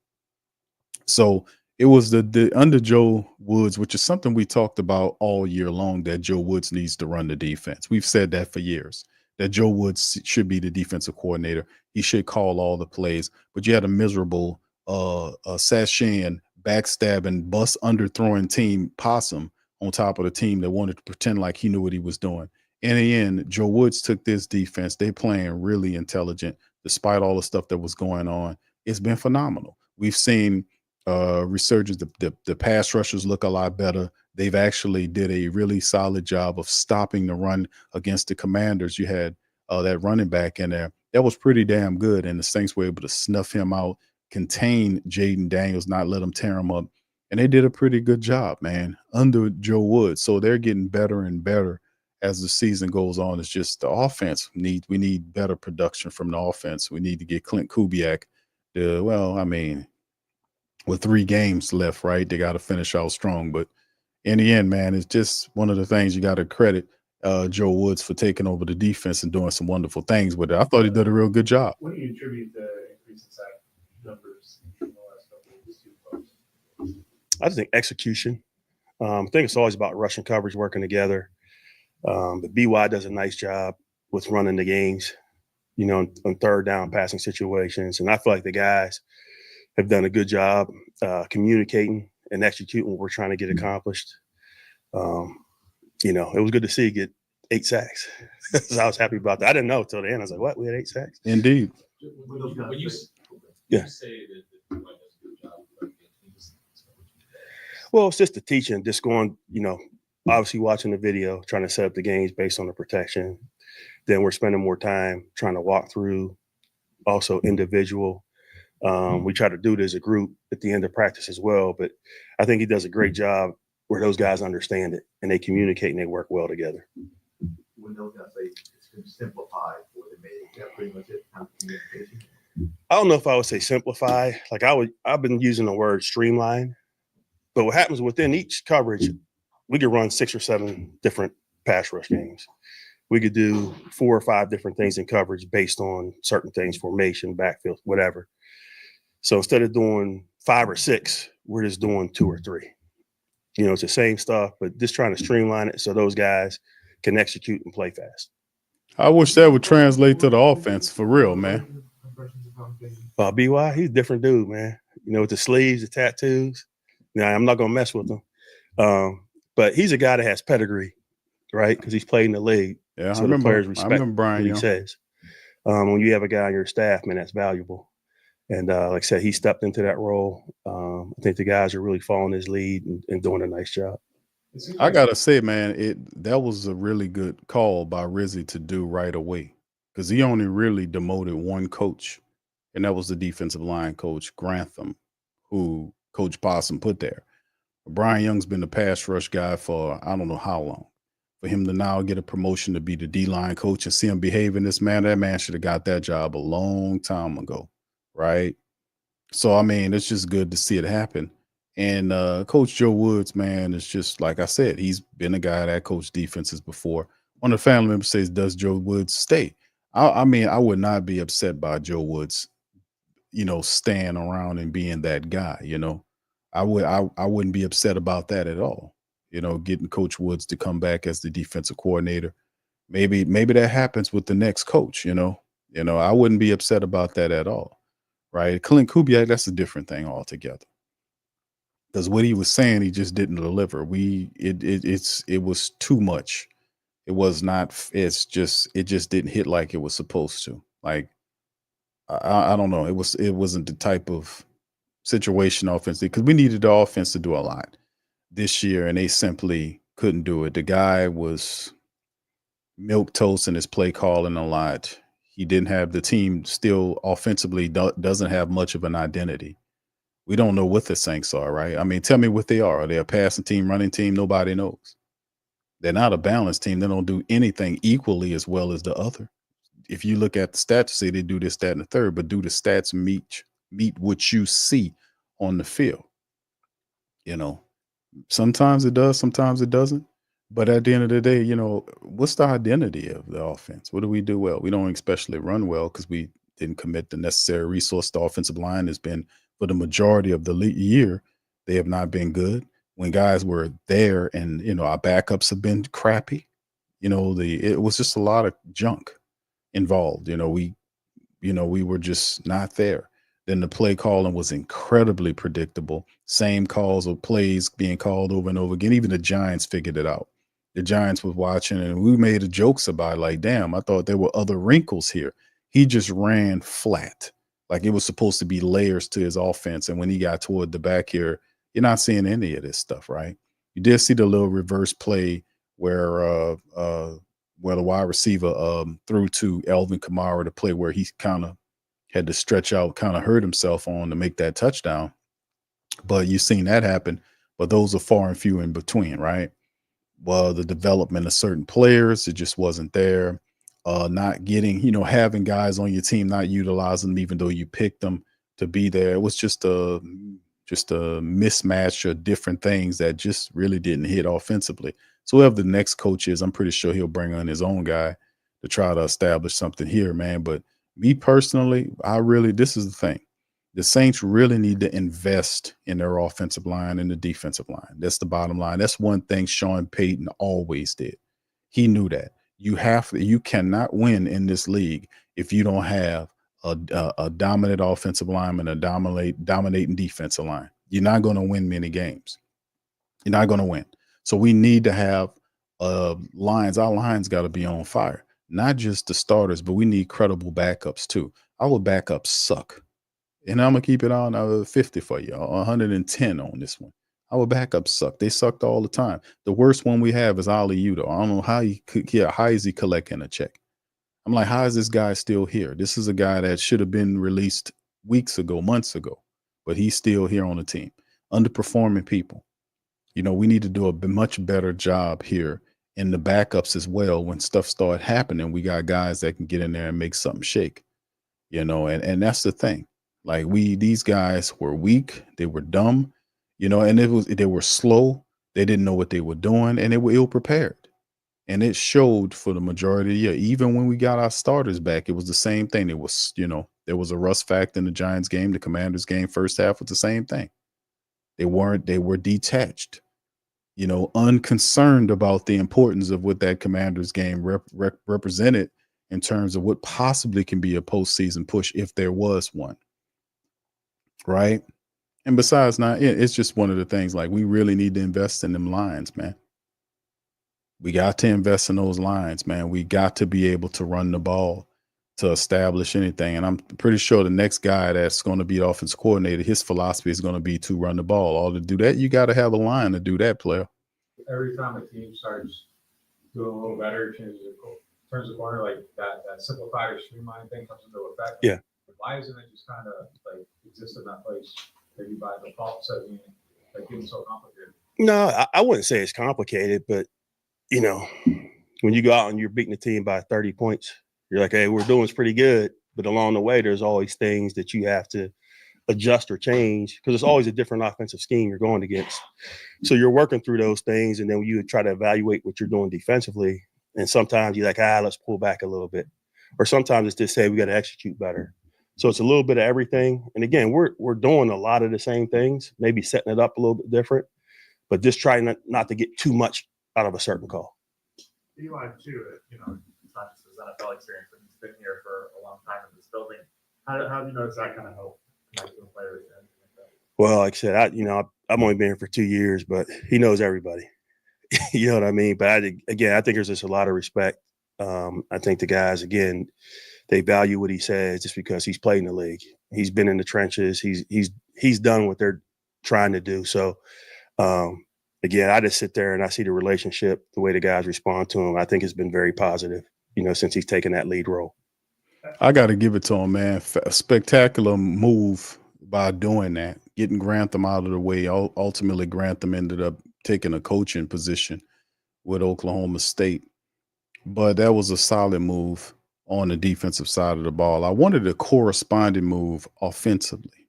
So It was the under Joe Woods, which is something we talked about all year long, that Joe Woods needs to run the defense. We've said that for years, that Joe Woods should be the defensive coordinator. He should call all the plays. But you had a miserable sashaying, backstabbing, bus underthrowing team possum on top of the team that wanted to pretend like he knew what he was doing. In the end, Joe Woods took this defense. They playing really intelligent despite all the stuff that was going on. It's been phenomenal. We've seen resurgence. The pass rushers look a lot better. They've actually did a really solid job of stopping the run against the Commanders. You had that running back in there. That was pretty damn good. And the Saints were able to snuff him out, contain Jaden Daniels, not let him tear him up. And they did a pretty good job, man, under Joe Woods. So they're getting better and better as the season goes on. It's just the offense we need better production from the offense. We need to get Klint Kubiak. With 3 games left, right? They got to finish out strong. But in the end, man, it's just one of the things you got to credit Joe Woods for taking over the defense and doing some wonderful things with it. I thought he did a real good job. What do you attribute the increase in sack numbers in the last couple of these 2 clubs? I just think execution. I think it's always about rushing coverage, working together. But BY does a nice job with running the games, on 3rd down passing situations. And I feel like the guys have done a good job communicating and executing what we're trying to get accomplished. It was good to see get 8 sacks. So I was happy about that. I didn't know till the end. I was like, what? We had 8 sacks? Indeed. When you say that the does a good job, Well, it's just the teaching, just going, obviously watching the video, trying to set up the games based on the protection. Then we're spending more time trying to walk through also individual. We try to do it as a group at the end of practice as well, but I think he does a great job where those guys understand it and they communicate and they work well together. When those guys say it's going to simplify for the meeting, that's pretty much it. Communication. I don't know if I would say simplify. I've been using the word streamline, but what happens within each coverage, we could run 6 or 7 different pass rush games. We could do 4 or 5 different things in coverage based on certain things, formation, backfield, whatever. So instead of doing 5 or 6, we're just doing 2 or 3. It's the same stuff, but just trying to streamline it so those guys can execute and play fast. I wish that would translate to the offense for real, man. BY, he's a different dude, man. With the sleeves, the tattoos. Now, I'm not going to mess with him. But he's a guy that has pedigree, right? Because he's played in the league. Yeah, so the players respect what he says. When you have a guy on your staff, man, that's valuable. And like I said, he stepped into that role. I think the guys are really following his lead and doing a nice job. I gotta say, man, that was a really good call by Rizzi to do right away, because he only really demoted one coach, and that was the defensive line coach Grantham, who Coach Possum put there. Brian Young's been the pass rush guy for I don't know how long. For him to now get a promotion to be the D-line coach and see him behave in this manner, that man should have got that job a long time ago. Right. So, it's just good to see it happen. And Coach Joe Woods, man, is just like I said, he's been a guy that coached defenses before. One of the family members says, does Joe Woods stay? I would not be upset by Joe Woods, staying around and being that guy, I wouldn't be upset about that at all. Getting Coach Woods to come back as the defensive coordinator. Maybe that happens with the next coach, I wouldn't be upset about that at all. Right. Klint Kubiak, that's a different thing altogether. Because what he was saying, he just didn't deliver. It was too much. It was not, it just didn't hit like it was supposed to. Like, I don't know. It wasn't the type of situation offensively, because we needed the offense to do a lot this year, and they simply couldn't do it. The guy was milquetoast in his play calling a lot. He didn't have the team still offensively doesn't have much of an identity. We don't know what the Saints are, right? Tell me what they are. Are they a passing team, running team? Nobody knows. They're not a balanced team. They don't do anything equally as well as the other. If you look at the stats, say they do this, that, and the third, but do the stats meet what you see on the field? Sometimes it does, sometimes it doesn't. But at the end of the day, what's the identity of the offense? What do we do well? We don't especially run well because we didn't commit the necessary resource. The offensive line has been, for the majority of the year, They have not been good. When guys were there and, our backups have been crappy, it was just a lot of junk involved. We were just not there. Then the play calling was incredibly predictable. Same calls or plays being called over and over again. Even the Giants figured it out. The Giants was watching and we made a jokes about it, like, damn, I thought there were other wrinkles here. He just ran flat. Like it was supposed to be layers to his offense. And when he got toward the back here, you're not seeing any of this stuff, right? You did see the little reverse play where the wide receiver threw to Alvin Kamara, to play where he kind of had to stretch out, kind of hurt himself on to make that touchdown. But you've seen that happen. But those are far and few in between, right? Well, the development of certain players, it just wasn't there. Not getting, having guys on your team, not utilizing them, even though you picked them to be there. It was just a mismatch of different things that just really didn't hit offensively. So whoever the next coach is, I'm pretty sure he'll bring on his own guy to try to establish something here, man. But me personally, this is the thing. The Saints really need to invest in their offensive line and the defensive line. That's the bottom line. That's one thing Sean Payton always did. He knew that. You cannot win in this league if you don't have a dominant offensive lineman, a dominating defensive line. You're not going to win many games. You're not going to win. So we need to have lines. Our lines got to be on fire. Not just the starters, but we need credible backups too. Our backups suck. And I'm going to keep it on 50 for you, 110 on this one. Our backups suck. They sucked all the time. The worst one we have is Ali Udo. I don't know how how is he collecting a check? I'm like, how is this guy still here? This is a guy that should have been released weeks ago, months ago, but he's still here on the team. Underperforming people. We need to do a much better job here in the backups as well. When stuff started happening, we got guys that can get in there and make something shake, and that's the thing. Like these guys were weak, they were dumb, and they were slow. They didn't know what they were doing, and they were ill prepared. And it showed for the majority of the year. Even when we got our starters back, it was the same thing. It was, there was a rust factor in the Giants game, the Commanders game, first half was the same thing. They were detached, unconcerned about the importance of what that Commanders game represented in terms of what possibly can be a postseason push if there was one. Right. And besides, it's just one of the things, like, we really need to invest in them lines, man. We got to invest in those lines, man. We got to be able to run the ball to establish anything. And I'm pretty sure the next guy that's going to be the offense coordinator, his philosophy is going to be to run the ball. All to do that, you got to have a line to do that, player. Every time a team starts doing a little better, turns the corner, like that simplified or streamlined thing comes into effect. Yeah. Why isn't it just kind of like exist in that place? Maybe by default, so like getting so complicated. No, I wouldn't say it's complicated, but when you go out and you're beating the team by 30 points, you're like, hey, we're doing pretty good. But along the way, there's always things that you have to adjust or change, because it's always a different offensive scheme you're going against. So you're working through those things, and then you try to evaluate what you're doing defensively. And sometimes you're like, let's pull back a little bit. Or sometimes it's just, hey, we got to execute better. So it's a little bit of everything. And again, we're doing a lot of the same things, maybe setting it up a little bit different, but just trying not to get too much out of a certain call. Eli, too, it's not just his NFL experience, but he's been here for a long time in this building. How do you notice that kind of help connect with players? Well, like I said, I've only been here for 2 years, but he knows everybody. You know what I mean? But I think there's just a lot of respect. I think the guys, again, they value what he says just because he's played in the league. He's been in the trenches. He's done what they're trying to do. So, again, I just sit there and I see the relationship, the way the guys respond to him. I think it's been very positive, since he's taken that lead role. I got to give it to him, man. A spectacular move by doing that, getting Grantham out of the way. Ultimately, Grantham ended up taking a coaching position with Oklahoma State. But that was a solid move on the defensive side of the ball. I wanted a corresponding move offensively,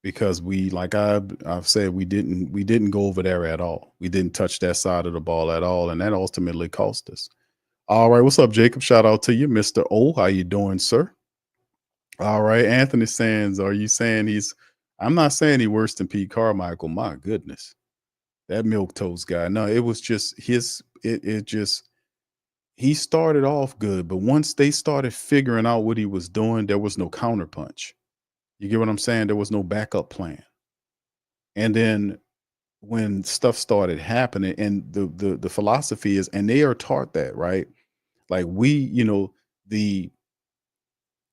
because like I've said, we didn't go over there at all. We didn't touch that side of the ball at all, and that ultimately cost us. All right, what's up, Jacob? Shout out to you, Mr. O. How you doing, sir? All right, Anthony Sands, are you saying I'm not saying he worse than Pete Carmichael. My goodness, that milk toast guy. No, it was just his. It just he started off good, but once they started figuring out what he was doing, there was no counterpunch. You get what I'm saying? There was no backup plan. And then when stuff started happening, and the philosophy is, and they are taught that, right? Like the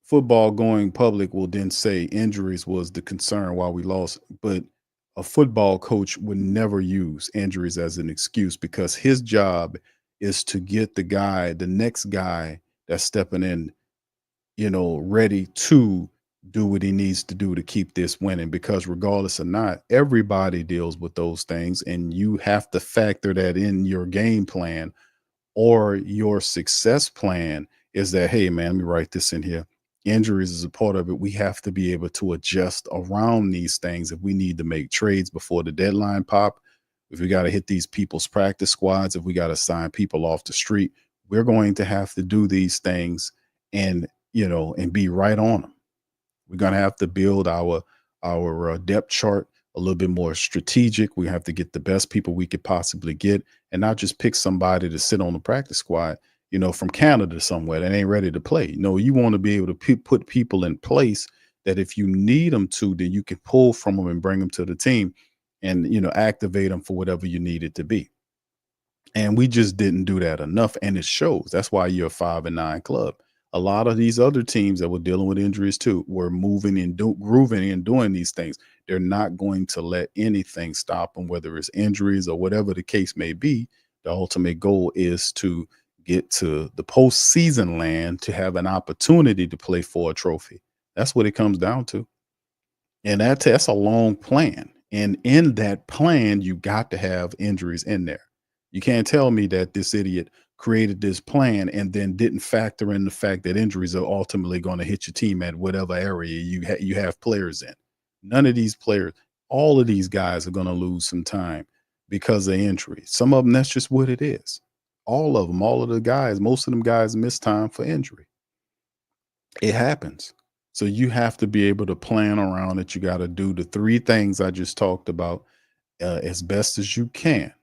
football going public will then say injuries was the concern why we lost, but a football coach would never use injuries as an excuse, because his job is to get the next guy that's stepping in, ready to do what he needs to do to keep this winning. Because regardless or not, everybody deals with those things, and you have to factor that in your game plan, or your success plan is that, hey man, let me write this in here. Injuries is a part of it. We have to be able to adjust around these things if we need to make trades before the deadline pop. If we got to hit these people's practice squads, if we got to sign people off the street, we're going to have to do these things and and be right on them. We're going to have to build our depth chart a little bit more strategic. We have to get the best people we could possibly get, and not just pick somebody to sit on the practice squad, from Canada somewhere that ain't ready to play. No, you want to be able to put people in place that if you need them to, then you can pull from them and bring them to the team and, activate them for whatever you need it to be. And we just didn't do that enough, and it shows. That's why you're a 5-9 club. A lot of these other teams that were dealing with injuries too were moving and grooving and doing these things. They're not going to let anything stop them, whether it's injuries or whatever the case may be. The ultimate goal is to get to the postseason land, to have an opportunity to play for a trophy. That's what it comes down to. And that's a long plan. And in that plan, you got to have injuries in there. You can't tell me that this idiot created this plan and then didn't factor in the fact that injuries are ultimately going to hit your team at whatever area you have players in. None of these players, all of these guys are going to lose some time because of injury. Some of them, that's just what it is. All of them, all of the guys, most of them guys miss time for injury. It happens. So you have to be able to plan around it. You got to do the 3 things I just talked about as best as you can.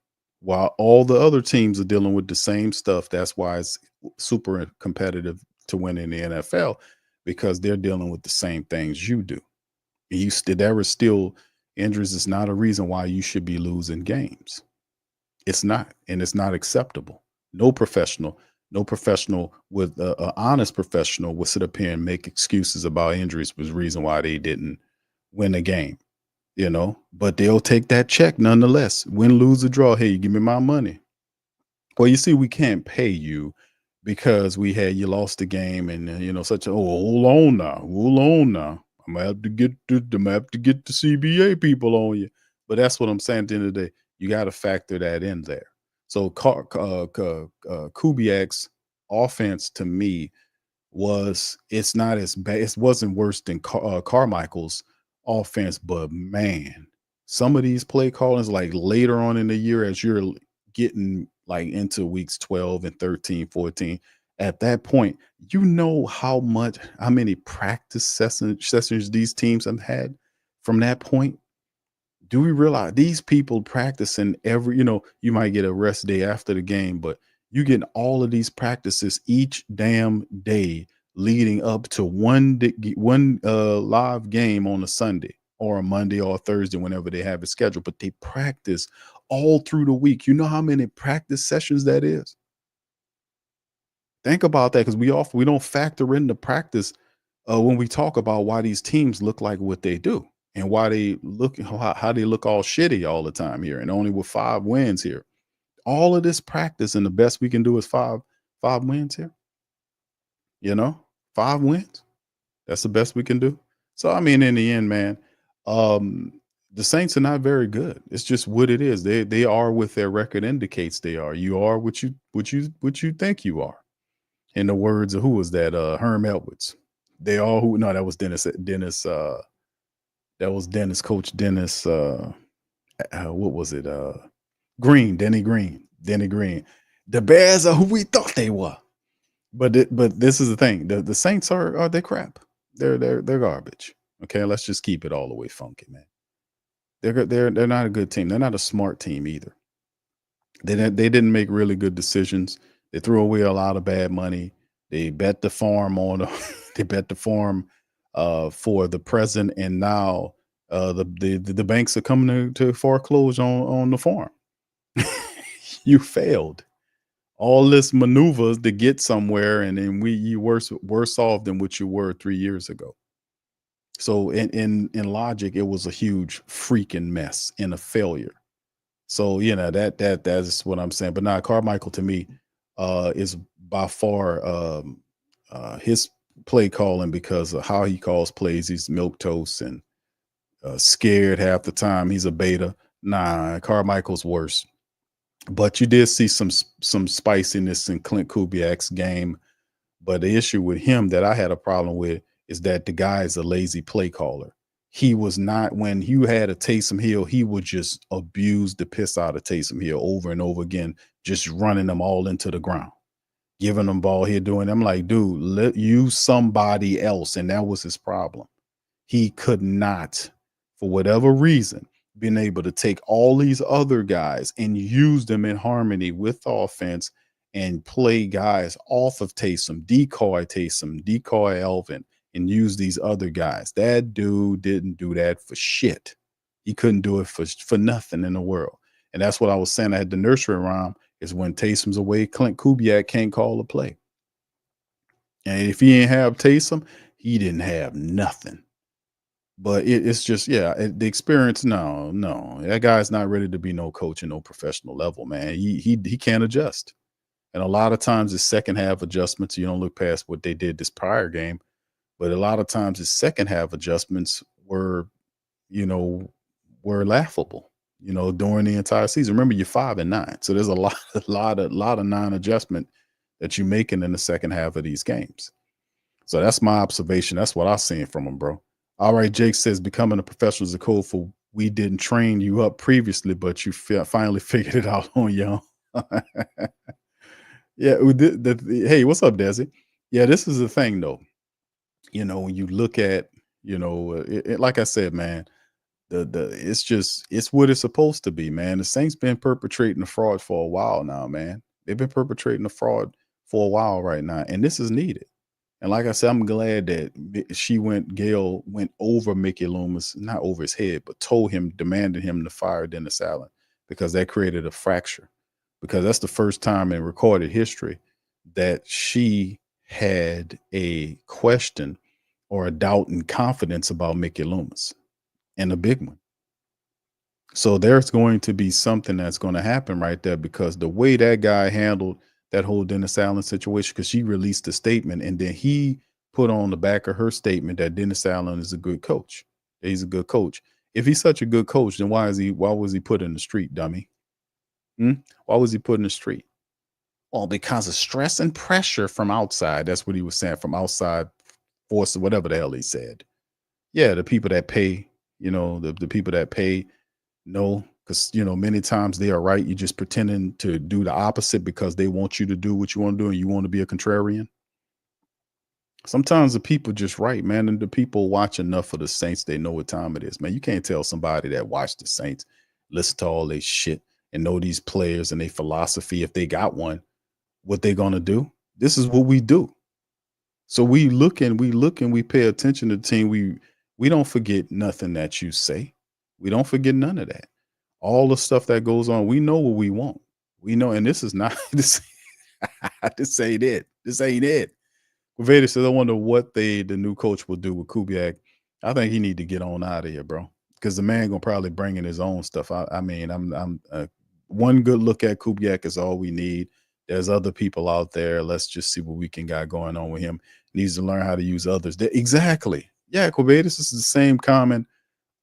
While all the other teams are dealing with the same stuff. That's why it's super competitive to win in the NFL, because they're dealing with the same things you do. There is still injuries. Is not a reason why you should be losing games. It's not, and it's not acceptable. No professional with an honest professional will sit up here and make excuses about injuries was the reason why they didn't win a game. But they'll take that check nonetheless. Win, lose, or draw. Hey, give me my money. Well, you see, we can't pay you because you lost the game, and hold on now. I'm gonna have to get the CBA people on you. But that's what I'm saying. At the end of the day, you got to factor that in there. So Kubiak's offense to me it's not as bad. It wasn't worse than Carmichael's offense, but man, some of these play callings, like later on in the year, as you're getting like into weeks 12 and 13, 14, at that point, how many practice sessions these teams have had from that point. Do we realize these people practicing every, you might get a rest day after the game, but you get all of these practices each damn day leading up to one live game on a Sunday or a Monday or a Thursday, whenever they have it scheduled. But they practice all through the week. You know how many practice sessions that is? Think about that, because we don't factor in the practice when we talk about why these teams look like what they do and why they look how they look all shitty all the time here, and only with 5 wins here. All of this practice, and the best we can do is 5 wins here. 5 wins. That's the best we can do. So, I mean, in the end, man, the Saints are not very good. It's just what it is. They are what their record indicates they are. You are what you think you are. In the words of, who was that? Herm Edwards. They are who? No, that was Dennis. That was Dennis. Coach Dennis. What was it? Denny Green. The Bears are who we thought they were. But this is the thing. The Saints are they crap. They're garbage. Okay, let's just keep it all the way funky, man. They're not a good team. They're not a smart team either. They didn't make really good decisions. They threw away a lot of bad money. They bet the farm on they bet the farm for the present, and now the banks are coming to foreclose on the farm. You failed. All this maneuvers to get somewhere, and then you worse off than what you were 3 years ago. So in logic, it was a huge freaking mess and a failure. So that's what I'm saying. But now Carmichael to me is by far his play calling, because of how he calls plays. He's milk toast and scared half the time. He's a beta. Nah, Carmichael's worse. But you did see some spiciness in Klint Kubiak's game. But the issue with him that I had a problem with is that the guy is a lazy play caller. He was not, when you had a Taysom Hill, he would just abuse the piss out of Taysom Hill over and over again, just running them all into the ground, giving them ball here, doing. I'm like, dude, let use somebody else. And that was his problem. He could not, for whatever reason, been able to take all these other guys and use them in harmony with offense and play guys off of Taysom, decoy Elvin, and use these other guys. That dude didn't do that for shit. He couldn't do it for nothing in the world. And that's what I was saying. I had the nursery rhyme is when Taysom's away, Klint Kubiak can't call a play. And if he didn't have Taysom, he didn't have nothing. But it's just, the experience. No, that guy's not ready to be no coach at no professional level, man. He can't adjust. And a lot of times it's second half adjustments. You don't look past what they did this prior game. But a lot of times his second half adjustments were laughable, during the entire season. Remember, you're 5-9. So there's a lot of non-adjustment that you're making in the second half of these games. So that's my observation. That's what I've seen from him, bro. All right, Jake says, becoming a professional is a code for we didn't train you up previously, but you finally figured it out on your own. Yeah. Hey, what's up, Desi? Yeah, this is the thing, though. When you look at, like I said, man, it's what it's supposed to be, man. The Saints been perpetrating the fraud for a while now, man. They've been perpetrating the fraud for a while right now, and this is needed. And like I said, I'm glad that Gail went over Mickey Loomis, not over his head, but demanded him to fire Dennis Allen, because that created a fracture. Because that's the first time in recorded history that she had a question or a doubt and confidence about Mickey Loomis, and a big one. So there's going to be something that's going to happen right there, because the way that guy handled that whole Dennis Allen situation, because she released a statement and then he put on the back of her statement that Dennis Allen is a good coach. He's a good coach. If he's such a good coach, then why was he put in the street, dummy? Why was he put in the street? Well, because of stress and pressure from outside. That's what he was saying, from outside force, or whatever the hell he said. Yeah, the people that pay, the people that pay, no, because, many times they are right. You're just pretending to do the opposite because they want you to do what you want to do, and you want to be a contrarian. Sometimes the people just right, man, and the people watch enough of the Saints, they know what time it is, man. You can't tell somebody that watched the Saints, listen to all their shit, and know these players and their philosophy, if they got one, what they gonna do. This is what we do. So we look and we pay attention to the team. We don't forget nothing that you say. We don't forget none of that. All the stuff that goes on, we know what we want. We know, and this is not this. This ain't it. This ain't it. Vader says, I wonder what the new coach will do with Kubiak. I think he need to get on out of here, bro, because the man gonna probably bring in his own stuff. I mean, I'm one good look at Kubiak is all we need. There's other people out there. Let's just see what we can got going on with him. Needs to learn how to use others. Exactly. Yeah, Quavitus is the same comment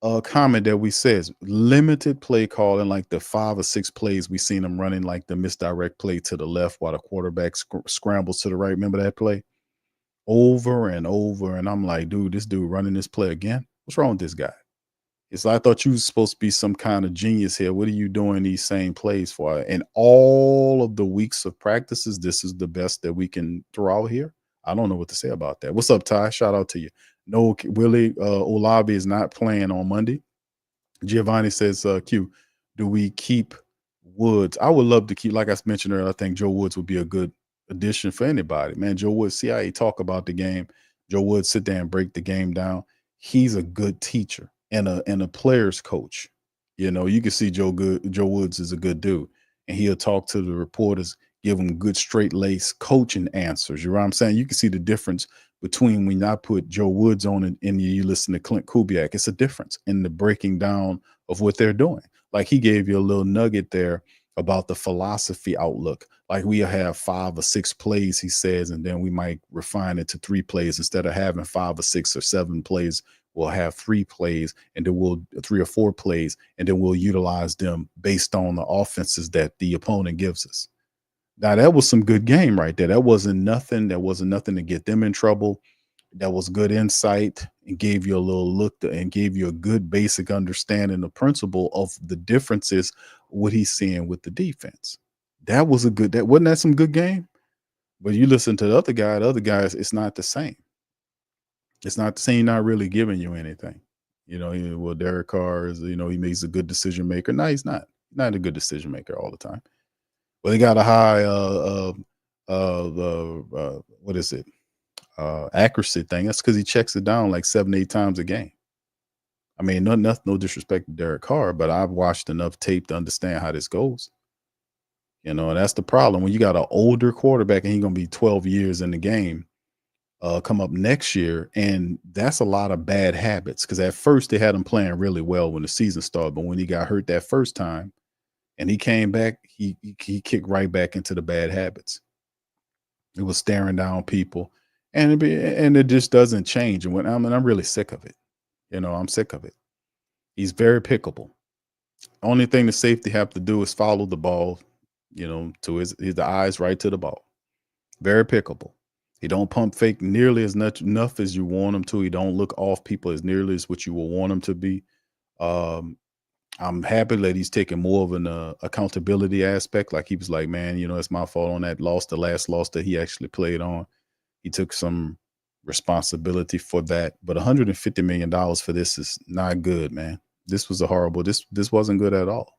that we says. Limited play calling, like the 5 or 6 plays we seen him running, like the misdirect play to the left while the quarterback scrambles to the right. Remember that play? Over and over. And I'm like, dude, this dude running this play again? What's wrong with this guy? It's like, I thought you was supposed to be some kind of genius here. What are you doing these same plays for? And all of the weeks of practices, this is the best that we can throw out here. I don't know what to say about that. What's up, Ty? Shout out to you. No, Willie Olabi is not playing on Monday. Giovanni says, Q, do we keep Woods? I would love to keep, like I mentioned earlier, I think Joe Woods would be a good addition for anybody. Man, Joe Woods, see how he talk about the game. Joe Woods sit there and break the game down. He's a good teacher and a player's coach. You know, you can see Joe Woods is a good dude. And he'll talk to the reporters, give them good straight-laced coaching answers. You know what I'm saying? You can see the difference between when I put Joe Woods on and you listen to Klint Kubiak. It's a difference in the breaking down of what they're doing. Like he gave you a little nugget there about the philosophy outlook. Like we have 5 or 6 plays, he says, and then we might refine it to 3 plays. Instead of having 5 or 6 or 7 plays, we'll have 3 plays, and then we'll 3 or 4 plays, and then we'll utilize them based on the offenses that the opponent gives us. Now that was some good game right there. That wasn't nothing. That wasn't nothing to get them in trouble. That was good insight and gave you a little look and gave you a good basic understanding, the principle of the differences, what he's seeing with the defense. That was a good, that wasn't that some good game? But you listen to the other guys, it's not the same. It's not the same, not really giving you anything. You know, well, Derek Carr is, you know, he makes a good decision maker. No, he's not. Not a good decision maker all the time. Well, they got a high what is it? Accuracy thing. That's because he checks it down like 7, 8 times a game. I mean, no disrespect to Derek Carr, but I've watched enough tape to understand how this goes. You know, and that's the problem. When you got an older quarterback and he's gonna be 12 years in the game, come up next year, and that's a lot of bad habits. Because at first they had him playing really well when the season started, but when he got hurt that first time, and he came back, he kicked right back into the bad habits. It was staring down people, and it just doesn't change. And I'm really sick of it. You know, I'm sick of it. He's very pickable. Only thing the safety have to do is follow the ball, you know, to his eyes right to the ball. Very pickable. He don't pump fake nearly as much enough as you want him to. He don't look off people as nearly as what you will want him to be. I'm happy that he's taking more of an accountability aspect. Like he was like, man, you know, it's my fault on that loss, the last loss that he actually played on. He took some responsibility for that. But $150 million for this is not good, man. This was a horrible. This wasn't good at all.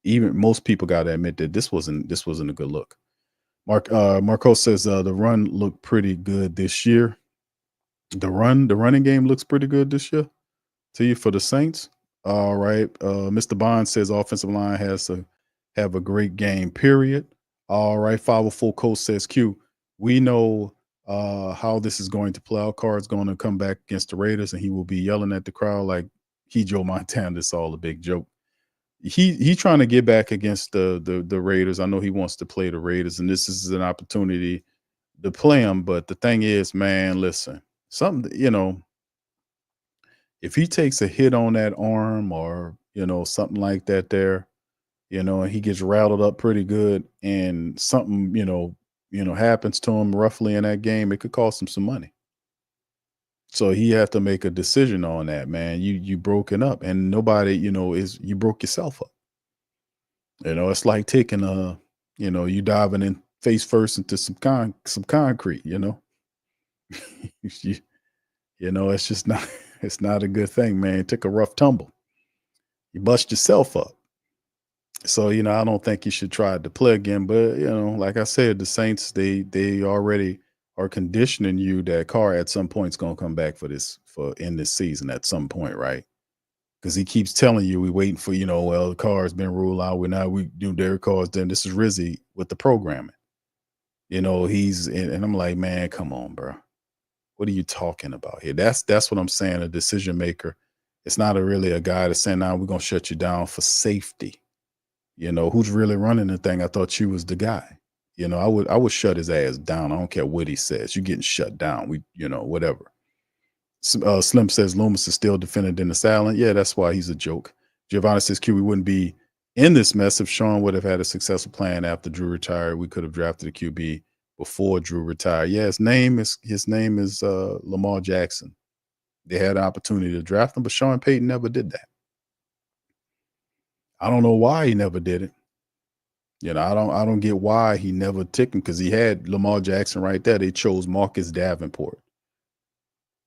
Even most people got to admit that this wasn't a good look. Marco says the run looked pretty good this year. The running game looks pretty good this year. To you for the Saints. All right. Mr. Bond says offensive line has to have a great game, period. All right. 504 Coach says, Q, we know how this is going to play out. Carr's going to come back against the Raiders, and he will be yelling at the crowd like he Joe Montana. This is all a big joke. He trying to get back against the Raiders. I know he wants to play the Raiders, and this is an opportunity to play them. But the thing is, man, listen, something, you know, if he takes a hit on that arm or, you know, something like that there, you know, and he gets rattled up pretty good and something, you know, happens to him roughly in that game, it could cost him some money. So he have to make a decision on that, man. You broken up, and nobody, you know, you broke yourself up. You know, it's like taking you know, you diving in face first into some concrete, you know. You know, it's just not, it's not a good thing, man. You took a rough tumble. You bust yourself up. So, you know, I don't think you should try to play again. But, you know, like I said, the Saints, they already are conditioning you that Carr at some point is going to come back for in this season at some point, right? Because he keeps telling you, we waiting for, you know, well, Carr's been ruled out. We do Derek Carr's then. This is Rizzy with the programming. You know, and I'm like, man, come on, bro. What are you talking about here? That's what I'm saying. A decision maker. It's not really a guy that's saying, "Now we're gonna shut you down for safety." You know, who's really running the thing? I thought you was the guy. You know, I would shut his ass down. I don't care what he says. You're getting shut down. You know, whatever. Slim says Loomis is still defended in the silent. Yeah, that's why he's a joke. Giovanni says Q, we wouldn't be in this mess if Sean would have had a successful plan after Drew retired. We could have drafted a QB before Drew retired. Yeah, his name is Lamar Jackson. They had an opportunity to draft him, but Sean Payton never did that. I don't know why he never did it. You know, I don't get why he never took him, because he had Lamar Jackson right there. They chose Marcus Davenport.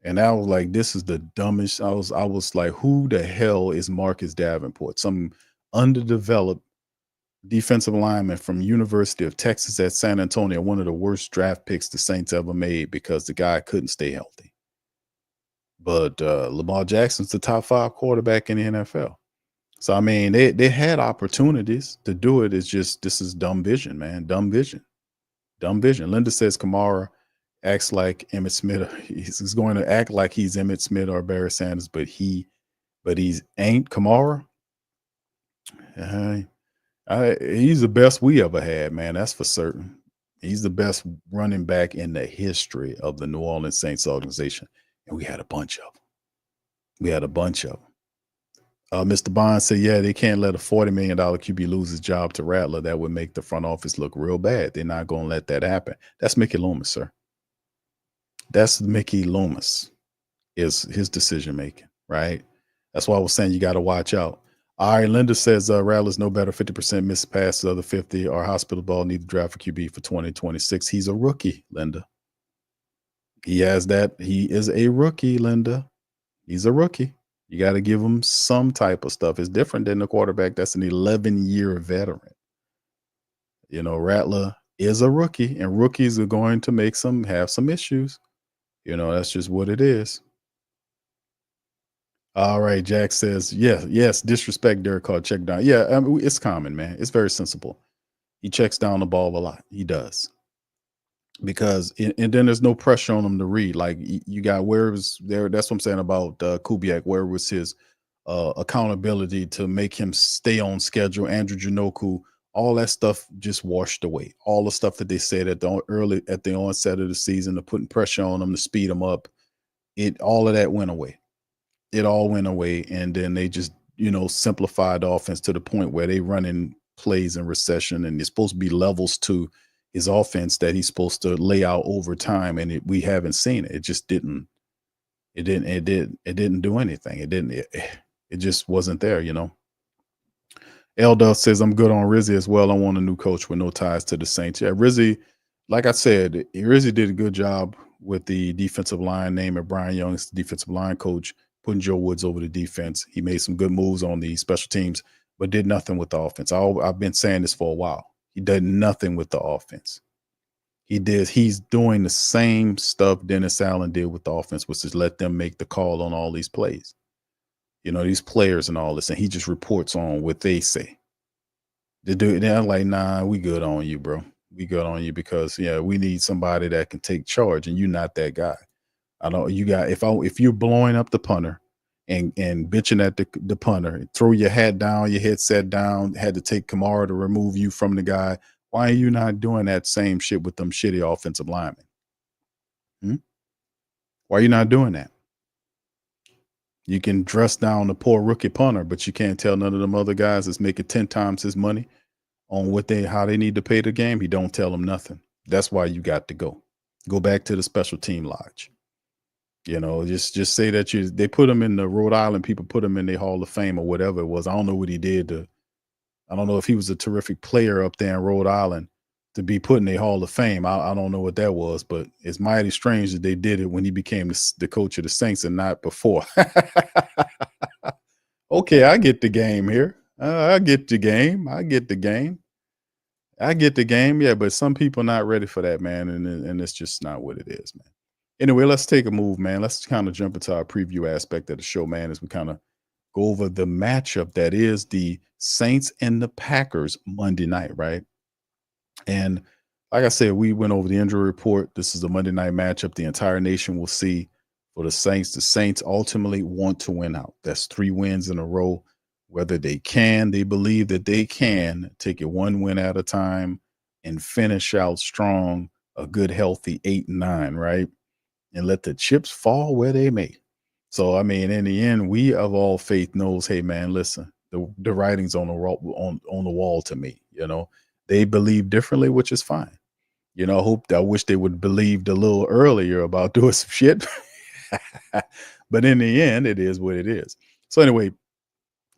And I was like, this is the dumbest. I was like, who the hell is Marcus Davenport? Some underdeveloped defensive lineman from University of Texas at San Antonio, one of the worst draft picks the Saints ever made because the guy couldn't stay healthy. But Lamar Jackson's the top 5 quarterback in the NFL. So, I mean, they had opportunities to do it. It's just, this is dumb vision, man. Dumb vision. Dumb vision. Linda says Kamara acts like Emmitt Smith. He's going to act like he's Emmitt Smith or Barry Sanders, but he's ain't Kamara. He's the best we ever had, man. That's for certain. He's the best running back in the history of the New Orleans Saints organization. And we had a bunch of them. Mr. Bond said, yeah, they can't let a $40 million QB lose his job to Rattler. That would make the front office look real bad. They're not going to let that happen. That's Mickey Loomis, sir. That's Mickey Loomis, is his decision making, right? That's why I was saying you got to watch out. All right, Linda says Rattler's no better. 50% missed passes, other 50 are hospital ball, need to draft for QB for 2026. He's a rookie, Linda. He has that. He is a rookie, Linda. He's a rookie. You got to give him some type of stuff. It's different than the quarterback that's an 11-year veteran. You know, Rattler is a rookie, and rookies are going to have some issues. You know, that's just what it is. All right, Jack says, yes, disrespect Derek Carr, check down. Yeah, I mean, it's common, man. It's very sensible. He checks down the ball a lot. He does. Because and then there's no pressure on him to read. Like, you got, where was there? That's what I'm saying about Kubiak. Where was his accountability to make him stay on schedule? Andrew Janoku, all that stuff just washed away. All the stuff that they said at the onset of the season, to putting pressure on him to speed him up, all of that went away. It all went away, and then they just, simplified the offense to the point where they running plays in recession, and there's supposed to be levels to his offense that he's supposed to lay out over time, and we haven't seen it. It just didn't. It didn't do anything. It just wasn't there. Eldell says, I'm good on Rizzy as well. I want a new coach with no ties to the Saints. Yeah, Rizzy, like I said, Rizzy did a good job with the defensive line, naming Brian Young as the defensive line coach, putting Joe Woods over the defense. He made some good moves on the special teams, but did nothing with the offense. I've been saying this for a while. He did nothing with the offense. He's doing the same stuff Dennis Allen did with the offense, which is let them make the call on all these plays. These players and all this, and he just reports on what they say. They're like, nah, we good on you, bro. We good on you because, we need somebody that can take charge, and you're not that guy. I know you got, if you're blowing up the punter and bitching at the punter, throw your hat down, your headset down, had to take Kamara to remove you from the guy. Why are you not doing that same shit with them shitty offensive linemen? Why are you not doing that? You can dress down the poor rookie punter, but you can't tell none of them other guys that's making 10 times his money on how they need to pay the game. He don't tell them nothing. That's why you got to go back to the special team lodge. Just say that they put him in the Rhode Island, people put him in their Hall of Fame or whatever it was. I don't know what he did I don't know if he was a terrific player up there in Rhode Island to be put in a Hall of Fame. I don't know what that was, but it's mighty strange that they did it when he became the coach of the Saints and not before. Okay, I get the game here. I get the game. Yeah, but some people not ready for that, man, and it's just not what it is, man. Anyway, let's take a move, man. Let's kind of jump into our preview aspect of the show, man, as we kind of go over the matchup that is the Saints and the Packers Monday night, right? And like I said, we went over the injury report. This is a Monday night matchup the entire nation will see for the Saints. The Saints ultimately want to win out. That's 3 wins in a row. Whether they believe that they can take it one win at a time and finish out strong, a good, healthy 8-9, right? And let the chips fall where they may. So, I mean, in the end, we of all faith knows, hey, man, listen, the writing's on the wall to me. They believe differently, which is fine. I wish they would believed a little earlier about doing some shit. But in the end, it is what it is. So anyway,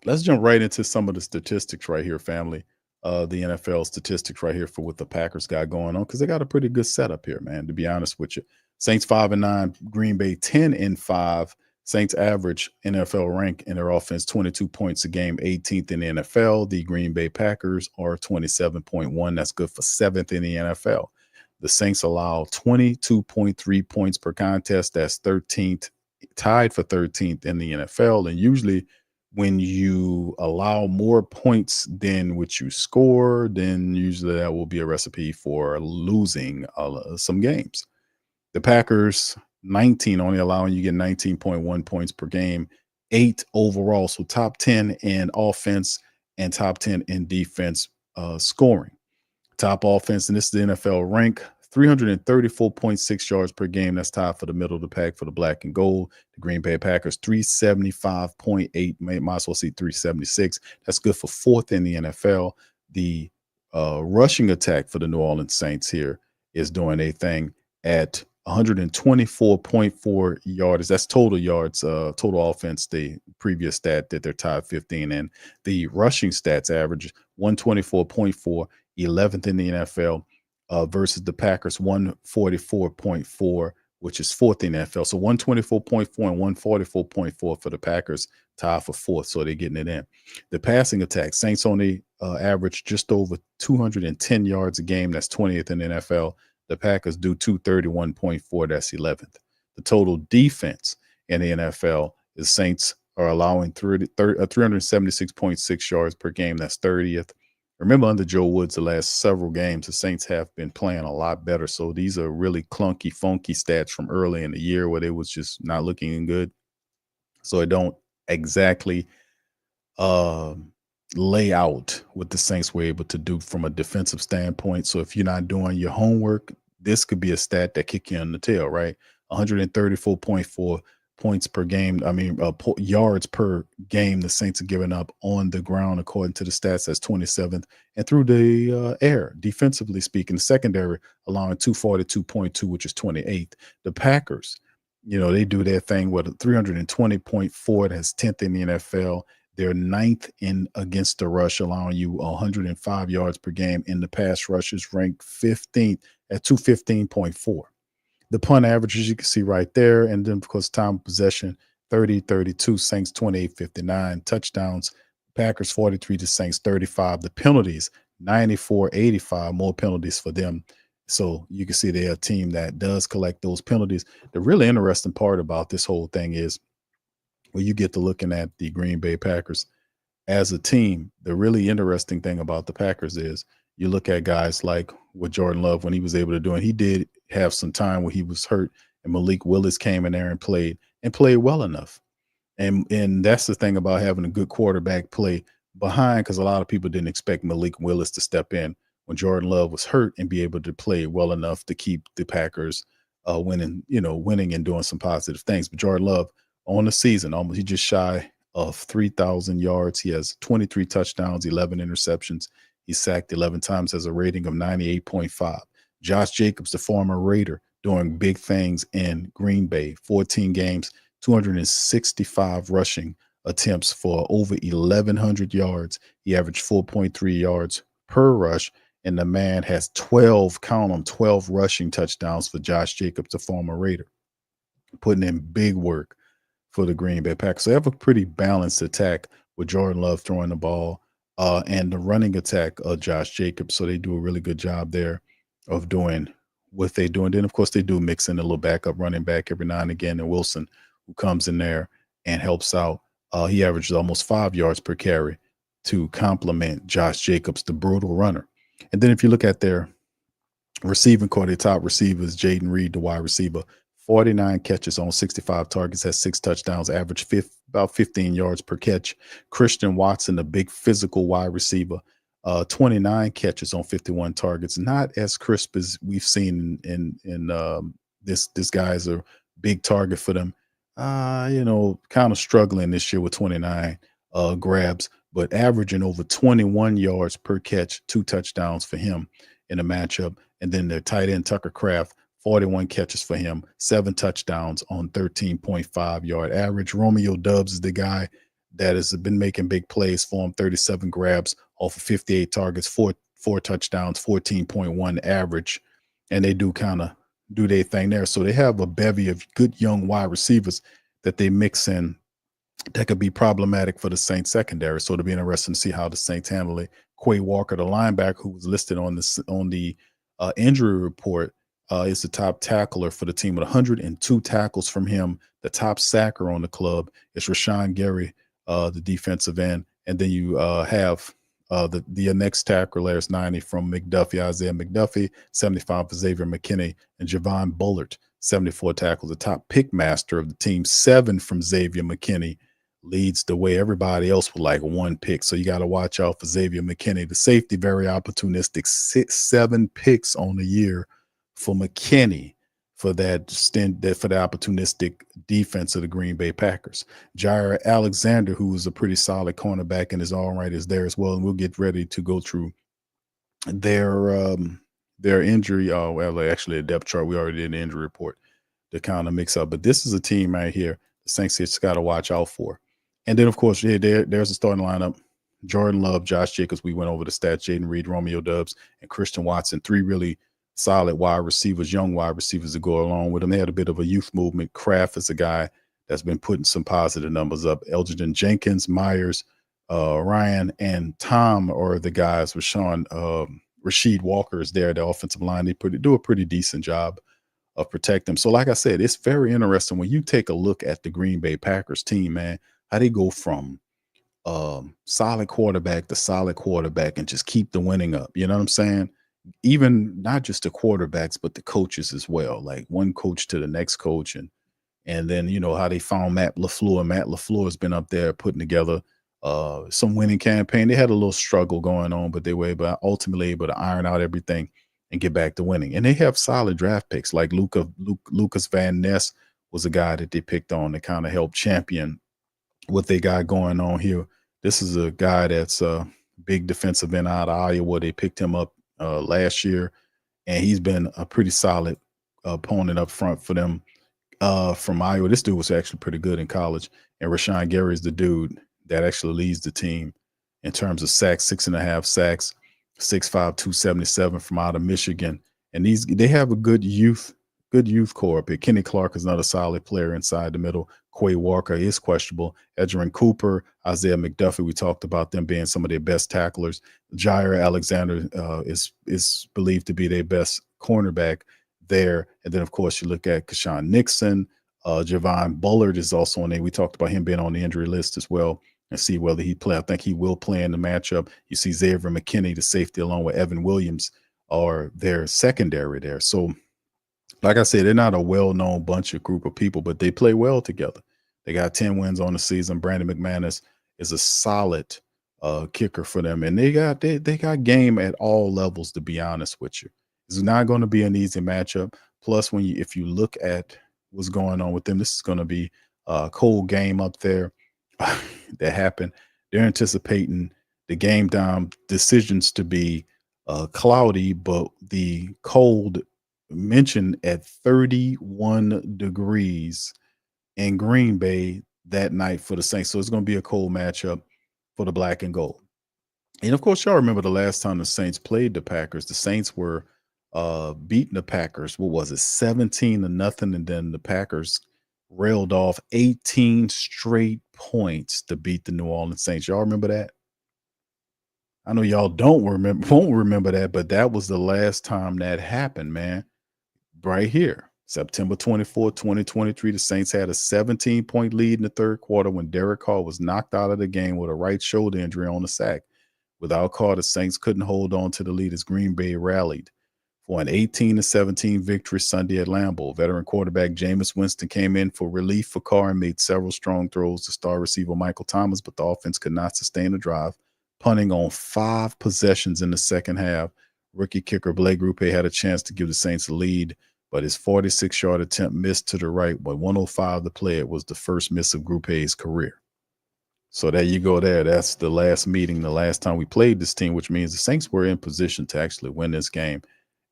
let's jump right into some of the statistics right here, family. The NFL statistics right here for what the Packers got going on, because they got a pretty good setup here, man, to be honest with you. Saints 5-9, Green Bay 10-5. Saints average NFL rank in their offense 22 points a game, 18th in the NFL. The Green Bay Packers are 27.1. That's good for 7th in the NFL. The Saints allow 22.3 points per contest. That's 13th, tied for 13th in the NFL. And usually when you allow more points than what you score, then usually that will be a recipe for losing some games. The Packers, 19, only allowing you get 19.1 points per game, 8 overall. So top 10 in offense and top 10 in defense scoring. Top offense, and this is the NFL rank, 334.6 yards per game. That's tied for the middle of the pack for the black and gold. The Green Bay Packers, 375.8. Might as well see 376. That's good for 4th in the NFL. The rushing attack for the New Orleans Saints here is doing a thing at 124.4 yards. That's total yards, total offense, the previous stat that they're tied 15 in. The rushing stats average 124.4, 11th in the NFL, versus the Packers 144.4, which is 4th in the NFL. So 124.4 and 144.4 for the Packers, tied for 4th. So they're getting it in. The passing attack, Saints only average just over 210 yards a game. That's 20th in the NFL. The Packers do 231.4. That's 11th. The total defense in the NFL is Saints are allowing 376.6 yards per game. That's 30th. Remember, under Joe Woods, the last several games, the Saints have been playing a lot better. So these are really clunky, funky stats from early in the year where they was just not looking good. So it don't exactly lay out what the Saints were able to do from a defensive standpoint. So if you're not doing your homework, this could be a stat that kick you in the tail, right? 134.4 points per game. I mean, yards per game the Saints are giving up on the ground, according to the stats, that's 27th. And through the air, defensively speaking, secondary allowing 242.2, which is 28th. The Packers, they do their thing with 320.4. That's 10th in the NFL. They're 9th in against the rush, allowing you 105 yards per game. In the pass rushes, ranked 15th at 215.4. The punt averages you can see right there. And then, of course, time of possession, 30-32, Saints 28-59. Touchdowns, Packers 43 to Saints 35. The penalties, 94-85, more penalties for them. So you can see they're a team that does collect those penalties. The really interesting part about this whole thing is when you get to looking at the Green Bay Packers as a team, the really interesting thing about the Packers is you look at guys like what Jordan Love, when he was able to do it, he did have some time where he was hurt, and Malik Willis came in there and played well enough. And that's the thing about having a good quarterback play behind, because a lot of people didn't expect Malik Willis to step in when Jordan Love was hurt and be able to play well enough to keep the Packers winning and doing some positive things. But Jordan Love on the season, he just shy of 3,000 yards. He has 23 touchdowns, 11 interceptions. He's sacked 11 times, has a rating of 98.5. Josh Jacobs, the former Raider, doing big things in Green Bay, 14 games, 265 rushing attempts for over 1,100 yards. He averaged 4.3 yards per rush, and the man has 12 rushing touchdowns for Josh Jacobs, the former Raider, putting in big work for the Green Bay Packers. So they have a pretty balanced attack with Jordan Love throwing the ball and the running attack of Josh Jacobs. So they do a really good job there of doing what they do. And then, of course, they do mix in a little backup running back every now and again, and Wilson, who comes in there and helps out. He averages almost 5 yards per carry to complement Josh Jacobs, the brutal runner. And then if you look at their receiving core, their top receivers, Jaden Reed, the wide receiver, 49 catches on 65 targets, has 6 touchdowns, average about 15 yards per catch. Christian Watson, the big physical wide receiver, 29 catches on 51 targets. Not as crisp as we've seen in this guy is a big target for them. Kind of struggling this year with 29 grabs, but averaging over 21 yards per catch, 2 touchdowns for him in a matchup. And then their tight end, Tucker Kraft, 41 catches for him, 7 touchdowns on 13.5 yard average. Romeo Doubs is the guy that has been making big plays for him, 37 grabs off of 58 targets, 4 touchdowns, 14.1 average. And they do kind of do their thing there. So they have a bevy of good young wide receivers that they mix in that could be problematic for the Saints secondary. So it'll be interesting to see how the Saints handle it. Quay Walker, the linebacker who was listed on the injury report, is the top tackler for the team with 102 tackles from him. The top sacker on the club is Rashawn Gary, the defensive end. And then you have the next tackler there is 90 from McDuffie, Isaiah McDuffie, 75 for Xavier McKinney, and Javon Bullard, 74 tackles. The top pick master of the team, 7 from Xavier McKinney, leads the way. Everybody else with like 1 pick. So you got to watch out for Xavier McKinney. The safety, very opportunistic, 7 picks on the year for McKinney for that for the opportunistic defense of the Green Bay Packers. Jair Alexander, who is a pretty solid cornerback in his own right, is there as well. And we'll get ready to go through their injury. Well, actually a depth chart. We already did an injury report to kind of mix up. But this is a team right here the Saints just got to watch out for. And then, of course, there's the starting lineup. Jordan Love, Josh Jacobs, we went over the stats, Jaden Reed, Romeo Doubs, and Christian Watson, 3 really solid wide receivers, young wide receivers to go along with them. They had a bit of a youth movement. Kraft is a guy that's been putting some positive numbers up. Elgin Jenkins, Myers, Ryan, and Tom are the guys. Rasheed Walker is there, the offensive line. They do a pretty decent job of protecting them. So like I said, it's very interesting when you take a look at the Green Bay Packers team, man, how they go from solid quarterback to solid quarterback and just keep the winning up. You know what I'm saying? Even not just the quarterbacks, but the coaches as well. Like one coach to the next coach. And then, you know, how they found Matt LaFleur. Matt LaFleur has been up there putting together some winning campaign. They had a little struggle going on, but they were ultimately able to iron out everything and get back to winning. And they have solid draft picks. Like Lucas Van Ness was a guy that they picked on to kind of help champion what they got going on here. This is a guy that's a big defensive end out of Iowa. They picked him up last year, and he's been a pretty solid opponent up front for them from Iowa. This dude was actually pretty good in college. And Rashawn Gary is the dude that actually leads the team in terms of sacks, 6.5 sacks, 6'5", 277 from out of Michigan. And they have a good youth core up here. Kenny Clark is another solid player inside the middle. Quay Walker is questionable. Edgerrin Cooper, Isaiah McDuffie, we talked about them being some of their best tacklers. Jair Alexander is believed to be their best cornerback there. And then, of course, you look at Keshawn Nixon. Javon Bullard is also on there. We talked about him being on the injury list as well and see whether he play. I think he will play in the matchup. You see Xavier McKinney, the safety, along with Evan Williams, are their secondary there. So, like I said, they're not a well-known group of people, but they play well together. They got 10 wins on the season. Brandon McManus is a solid kicker for them, and they got game at all levels. To be honest with you, it's not going to be an easy matchup. Plus, if you look at what's going on with them, this is going to be a cold game up there that happened. They're anticipating the game down decisions to be cloudy, but the cold mentioned at 31 degrees in Green Bay that night for the Saints. So it's going to be a cold matchup for the black and gold. And of course, y'all remember the last time the Saints played the Packers. The Saints were beating the Packers. What was it? 17-0. And then the Packers railed off 18 straight points to beat the New Orleans Saints. Y'all remember that? I know y'all won't remember that, but that was the last time that happened, man. Right here, September 24, 2023, the Saints had a 17-point lead in the third quarter when Derek Carr was knocked out of the game with a right shoulder injury on a sack. Without Carr, the Saints couldn't hold on to the lead as Green Bay rallied for an 18-17 victory Sunday at Lambeau. Veteran quarterback Jameis Winston came in for relief for Carr and made several strong throws to star receiver Michael Thomas, but the offense could not sustain the drive, punting on 5 possessions in the second half. Rookie kicker Blake Grupe had a chance to give the Saints a lead, but his 46-yard attempt missed to the right. But 105 to play, it was the first miss of Grupe's career. So there you go there. That's the last meeting, the last time we played this team, which means the Saints were in position to actually win this game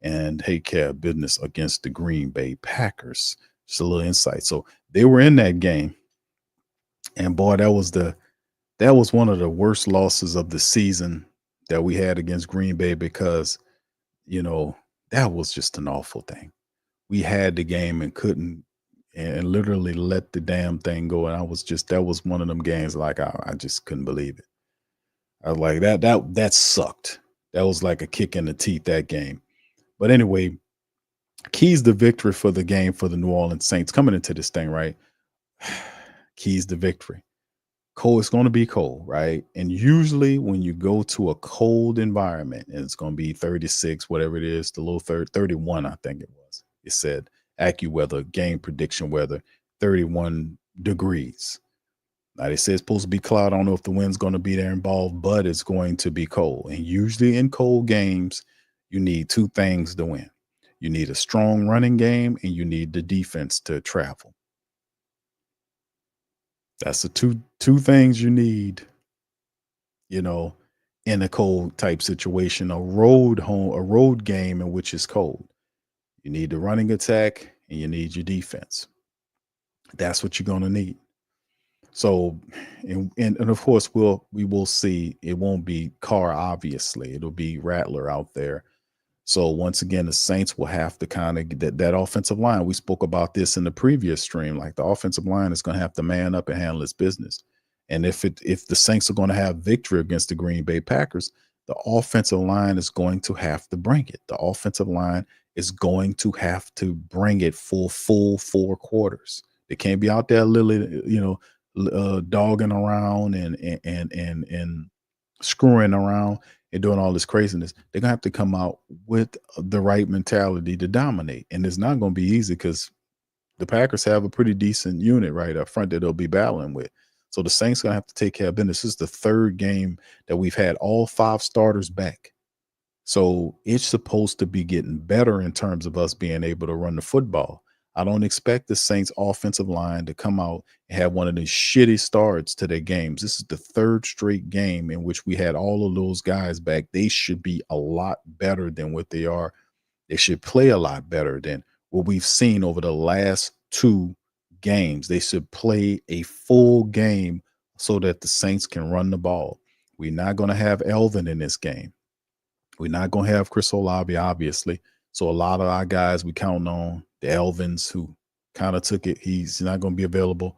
and take care of business against the Green Bay Packers. Just a little insight. So they were in that game. And boy, that was one of the worst losses of the season that we had against Green Bay because, you know, that was just an awful thing. we had the game and couldn't and literally let the damn thing go. And that was one of them games like I just couldn't believe it. I was like that sucked. That was like a kick in the teeth, that game. But anyway, keys to victory for the game for the New Orleans Saints coming into this thing, right? Keys to victory. Cold, it's going to be cold, right? And usually when you go to a cold environment and it's going to be 36, whatever it is, the low 31, I think it was. It said AccuWeather, game prediction weather, 31 degrees. Now they say it's supposed to be cloud. I don't know if the wind's going to be there involved, but it's going to be cold. And usually in cold games, you need two things to win. You need a strong running game and you need the defense to travel. That's the two things you need, in a cold type situation, a road game in which is cold. You need the running attack and you need your defense. That's what you're going to need. So, and of course, we will see it won't be Carr, obviously. It'll be Rattler out there. So once again, the Saints will have to kind of get that offensive line. We spoke about this in the previous stream. Like the offensive line is going to have to man up and handle its business. And if the Saints are going to have victory against the Green Bay Packers, the offensive line is going to have to bring it. The offensive line is going to have to bring it full 4 quarters. They can't be out there dogging around and screwing around and doing all this craziness. They're gonna have to come out with the right mentality to dominate, and it's not going to be easy because the Packers have a pretty decent unit right up front that they'll be battling with. So the Saints gonna have to take care of business. This is the third game that we've had all 5 starters back, so it's supposed to be getting better in terms of us being able to run the football. I don't expect the Saints offensive line to come out and have one of these shitty starts to their games. This is the 3rd straight game in which we had all of those guys back. They should be a lot better than what they are. They should play a lot better than what we've seen over the last 2 games. They should play a full game so that the Saints can run the ball. We're not going to have Elvin in this game. We're not going to have Chris Olave, obviously. So a lot of our guys we count on, the Elvins who kind of took it, he's not going to be available.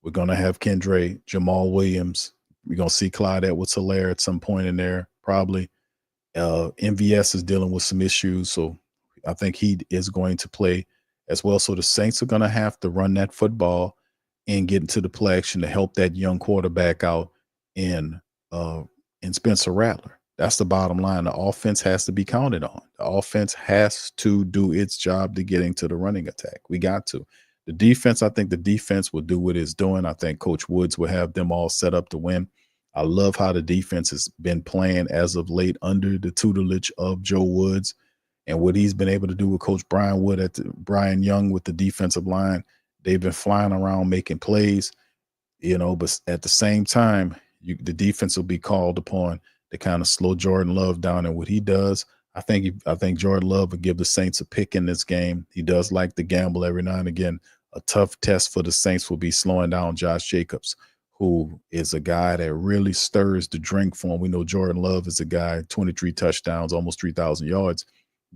We're going to have Kendre, Jamal Williams. We're going to see Clyde Edwards-Helaire at some point in there, probably. MVS is dealing with some issues, so I think he is going to play as well. So the Saints are going to have to run that football and get into the play action to help that young quarterback out in Spencer Rattler. That's the bottom line. The offense has to be counted on. The offense has to do its job to get into the running attack. We got to. The defense, I think the defense will do what it's doing. I think Coach Woods will have them all set up to win. I love how the defense has been playing as of late under the tutelage of Joe Woods and what he's been able to do with Coach Brian Young with the defensive line. They've been flying around making plays, but at the same time, the defense will be called upon to kind of slow Jordan Love down and what he does. I think Jordan Love would give the Saints a pick in this game. He does like to gamble every now and again. A tough test for the Saints will be slowing down Josh Jacobs, who is a guy that really stirs the drink for him. We know Jordan Love is a guy, 23 touchdowns, almost 3,000 yards,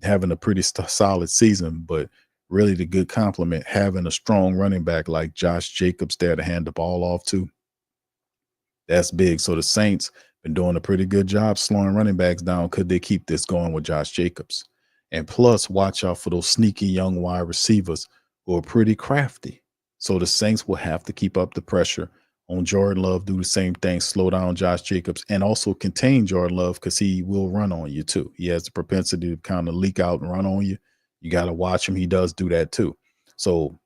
having a pretty solid season, but really the good compliment, having a strong running back like Josh Jacobs there to hand the ball off to. That's big. So the Saints been doing a pretty good job slowing running backs down. Could they keep this going with Josh Jacobs? And plus, watch out for those sneaky young wide receivers who are pretty crafty. So the Saints will have to keep up the pressure on Jordan Love, do the same thing, slow down Josh Jacobs, and also contain Jordan Love because he will run on you too. He has the propensity to kind of leak out and run on you. You got to watch him. He does do that too. So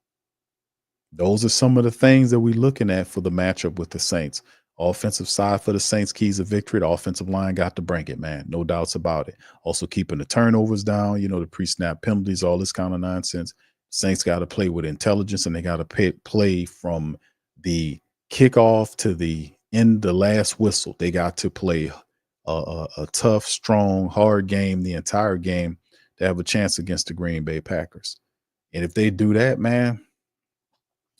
those are some of the things that we're looking at for the matchup with the Saints. Offensive side for the Saints, keys of victory. The offensive line got to bring it, man. No doubts about it. Also keeping the turnovers down, the pre-snap penalties, all this kind of nonsense. Saints got to play with intelligence, and they got to play from the kickoff to the end, the last whistle. They got to play a tough, strong, hard game the entire game to have a chance against the Green Bay Packers. And if they do that, man,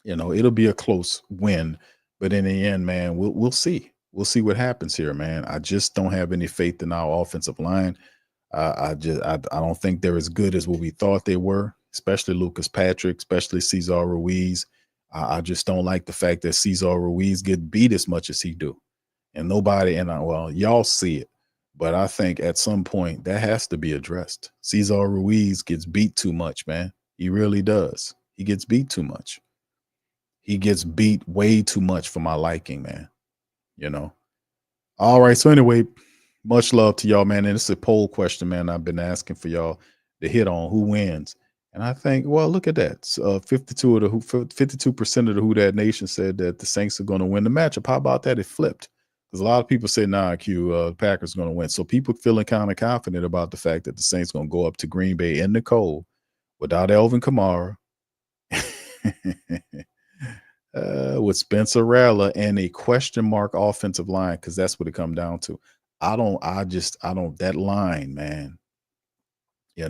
it'll be a close win. But in the end, man, we'll see. We'll see what happens here, man. I just don't have any faith in our offensive line. I don't think they're as good as what we thought they were. especially Lucas Patrick, especially Cesar Ruiz. I just don't like the fact that Cesar Ruiz get beat as much as he do. And nobody, well, y'all see it. But I think at some point that has to be addressed. Cesar Ruiz gets beat too much, man. He really does. He gets beat too much. He gets beat way too much for my liking, man. All right. So anyway, much love to y'all, man. And it's a poll question, man. I've been asking for y'all to hit on who wins. And I think, well, look at that. 52% of the Who Dat Nation said that the Saints are going to win the matchup. How about that? It flipped. Because a lot of people say, nah, the Packers are going to win. So people feeling kind of confident about the fact that the Saints going to go up to Green Bay in the cold without Alvin Kamara, with Spencer Rattler and a question mark offensive line, because that's what it comes down to. That line, man, I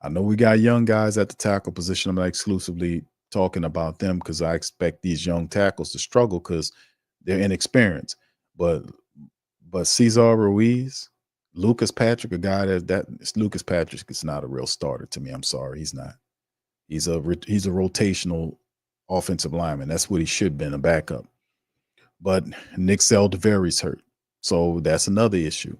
know we got young guys at the tackle position. I'm not exclusively talking about them because I expect these young tackles to struggle because they're inexperienced. But Cesar Ruiz, Lucas Patrick, a guy Lucas Patrick is not a real starter to me. I'm sorry, he's not. He's a rotational offensive lineman. That's what he should have been, a backup. But Nick Saldiveri's hurt, so that's another issue.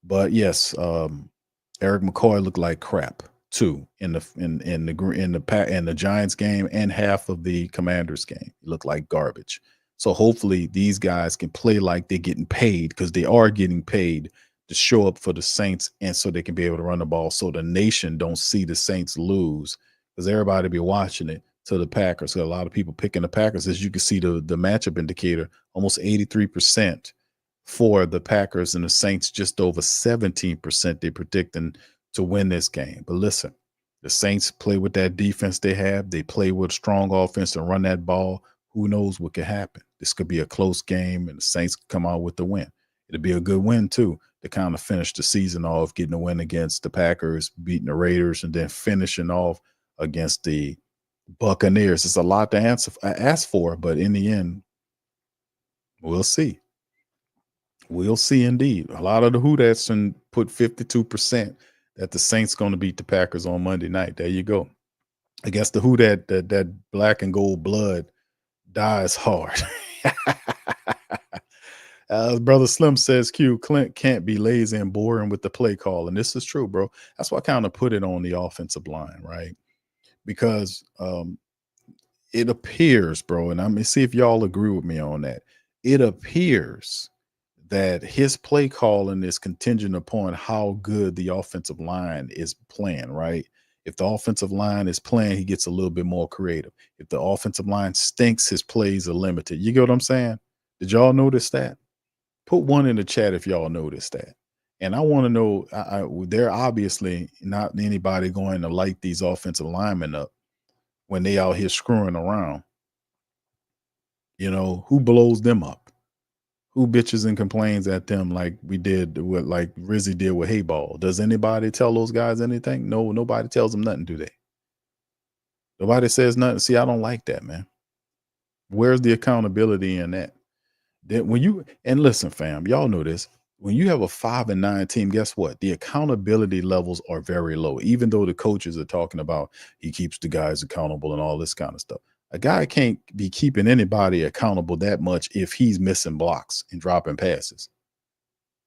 But yes, Eric McCoy looked like crap too in the Giants game and half of the Commanders game. He looked like garbage. So hopefully these guys can play like they're getting paid, because they are getting paid to show up for the Saints, and so they can be able to run the ball so the nation don't see the Saints lose, because everybody be watching it to the Packers. So a lot of people picking the Packers. As you can see, the matchup indicator, almost 83% for the Packers, and the Saints just over 17% they're predicting to win this game. But listen, the Saints play with that defense they have. They play with strong offense and run that ball. Who knows what could happen? This could be a close game, and the Saints could come out with the win. It'll be a good win, too, to kind of finish the season off, getting a win against the Packers, beating the Raiders, and then finishing off against the Buccaneers. It's a lot to ask for, but in the end, we'll see. We'll see indeed. A lot of the Who Dats put 52% that the Saints going to beat the Packers on Monday night. There you go. I guess the Who that black and gold blood dies hard. Brother Slim says, Klint can't be lazy and boring with the play call. And this is true, bro. That's why I kind of put it on the offensive line, right? Because it appears, bro, and I'm going to see if y'all agree with me on that. It appears that his play calling is contingent upon how good the offensive line is playing, right? If the offensive line is playing, he gets a little bit more creative. If the offensive line stinks, his plays are limited. You get what I'm saying? Did y'all notice that? Put one in the chat if y'all noticed that. And I want to know, they're obviously not anybody going to light these offensive linemen up when they out here screwing around. Who blows them up? Who bitches and complains at them like like Rizzy did with Hayball? Does anybody tell those guys anything? No, nobody tells them nothing, do they? Nobody says nothing. See, I don't like that, man. Where's the accountability in that? And listen, fam, y'all know this. When you have a 5-9 team, guess what? The accountability levels are very low. Even though the coaches are talking about he keeps the guys accountable and all this kind of stuff. A guy can't be keeping anybody accountable that much if he's missing blocks and dropping passes.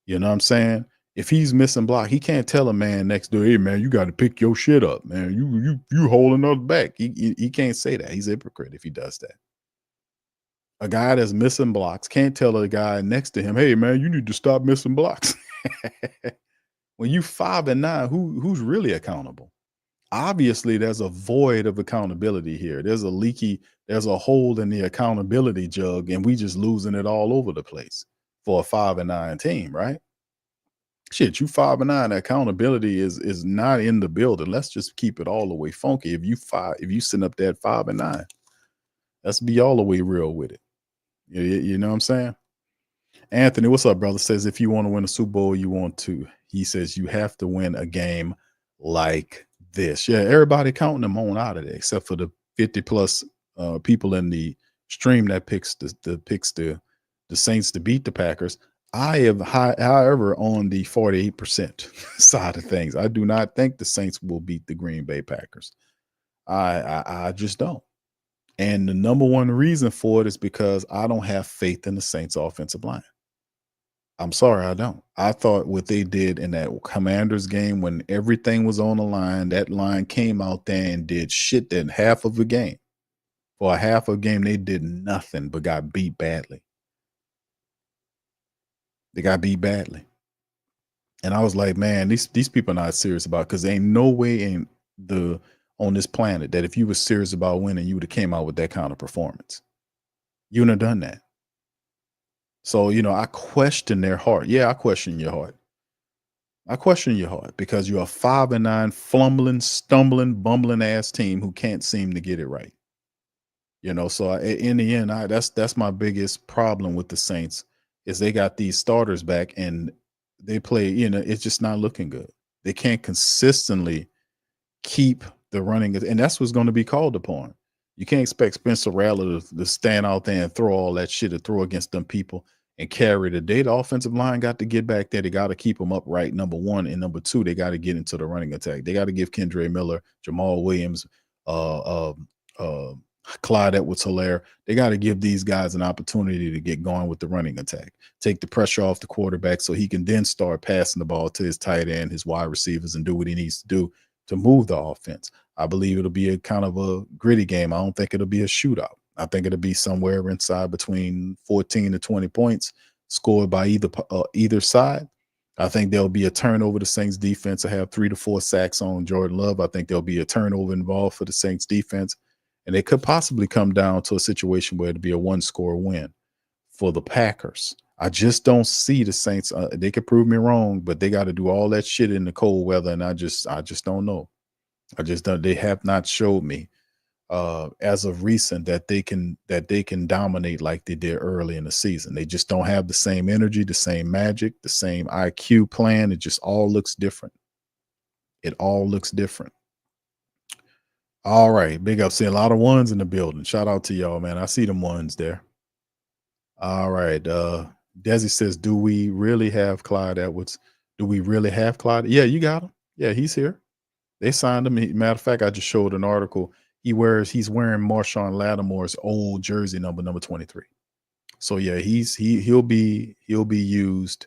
You know what I'm saying? If he's missing block, he can't tell a man next door, hey, man, you got to pick your shit up, man. You holding us back. He can't say that. He's a hypocrite if he does that. A guy that's missing blocks can't tell a guy next to him, hey, man, you need to stop missing blocks. When you 5-9, who's really accountable? Obviously, there's a void of accountability here. There's a hole in the accountability jug, and we just losing it all over the place for a 5-9 team, right? Shit, you 5-9, accountability is not in the building. Let's just keep it all the way funky. If you send up that 5-9, let's be all the way real with it. You know what I'm saying? Anthony, what's up, brother? Says if you want to win a Super Bowl, he says you have to win a game like this. Yeah, everybody counting them on out of there, except for the 50 plus people in the stream that picks the Saints to beat the Packers. I am, however, on the 48% side of things. I do not think the Saints will beat the Green Bay Packers. I just don't. And the number one reason for it is because I don't have faith in the Saints offensive line. I'm sorry, I don't. I thought what they did in that Commanders game when everything was on the line, that line came out there and did shit in half of the game. For a half of a game, they did nothing but got beat badly. They got beat badly. And I was like, man, these people are not serious about it, because there ain't no way on this planet that if you were serious about winning, you would have came out with that kind of performance. You wouldn't have done that. So, I question their heart. Yeah, I question your heart. I question your heart because you're a 5-9 fumbling, stumbling, bumbling ass team who can't seem to get it right. So in the end, that's my biggest problem with the Saints is they got these starters back and they play, it's just not looking good. They can't consistently keep the running, and that's what's going to be called upon. You can't expect Spencer Rattler to stand out there and throw all that shit to throw against them people and carry the day. The offensive line got to get back there. They got to keep them upright, number one. And number two, they got to get into the running attack. They got to give Kendre Miller, Jamal Williams, Clyde Edwards-Helaire. They got to give these guys an opportunity to get going with the running attack. Take the pressure off the quarterback so he can then start passing the ball to his tight end, his wide receivers, and do what he needs to do to move the offense. I believe it'll be a kind of a gritty game. I don't think it'll be a shootout. I think it'll be somewhere inside between 14 to 20 points scored by either side. I think there'll be a turnover. The Saints defense will have 3 to 4 sacks on Jordan Love. I think there'll be a turnover involved for the Saints defense. And it could possibly come down to a situation where it'd be a 1-score win for the Packers. I just don't see the Saints. They could prove me wrong, but they got to do all that shit in the cold weather, and I just don't know. I just don't. They have not showed me as of recent that they can dominate like they did early in the season. They just don't have the same energy, the same magic, the same IQ plan. It just all looks different. It all looks different. All right, big up. See a lot of ones in the building. Shout out to y'all, man. I see them ones there. All right. Desi says, do we really have Clyde Edwards? Do we really have Clyde? Yeah, you got him. Yeah, he's here. They signed him. Matter of fact, I just showed an article. He's wearing Marshawn Lattimore's old jersey number 23. So yeah, he'll be used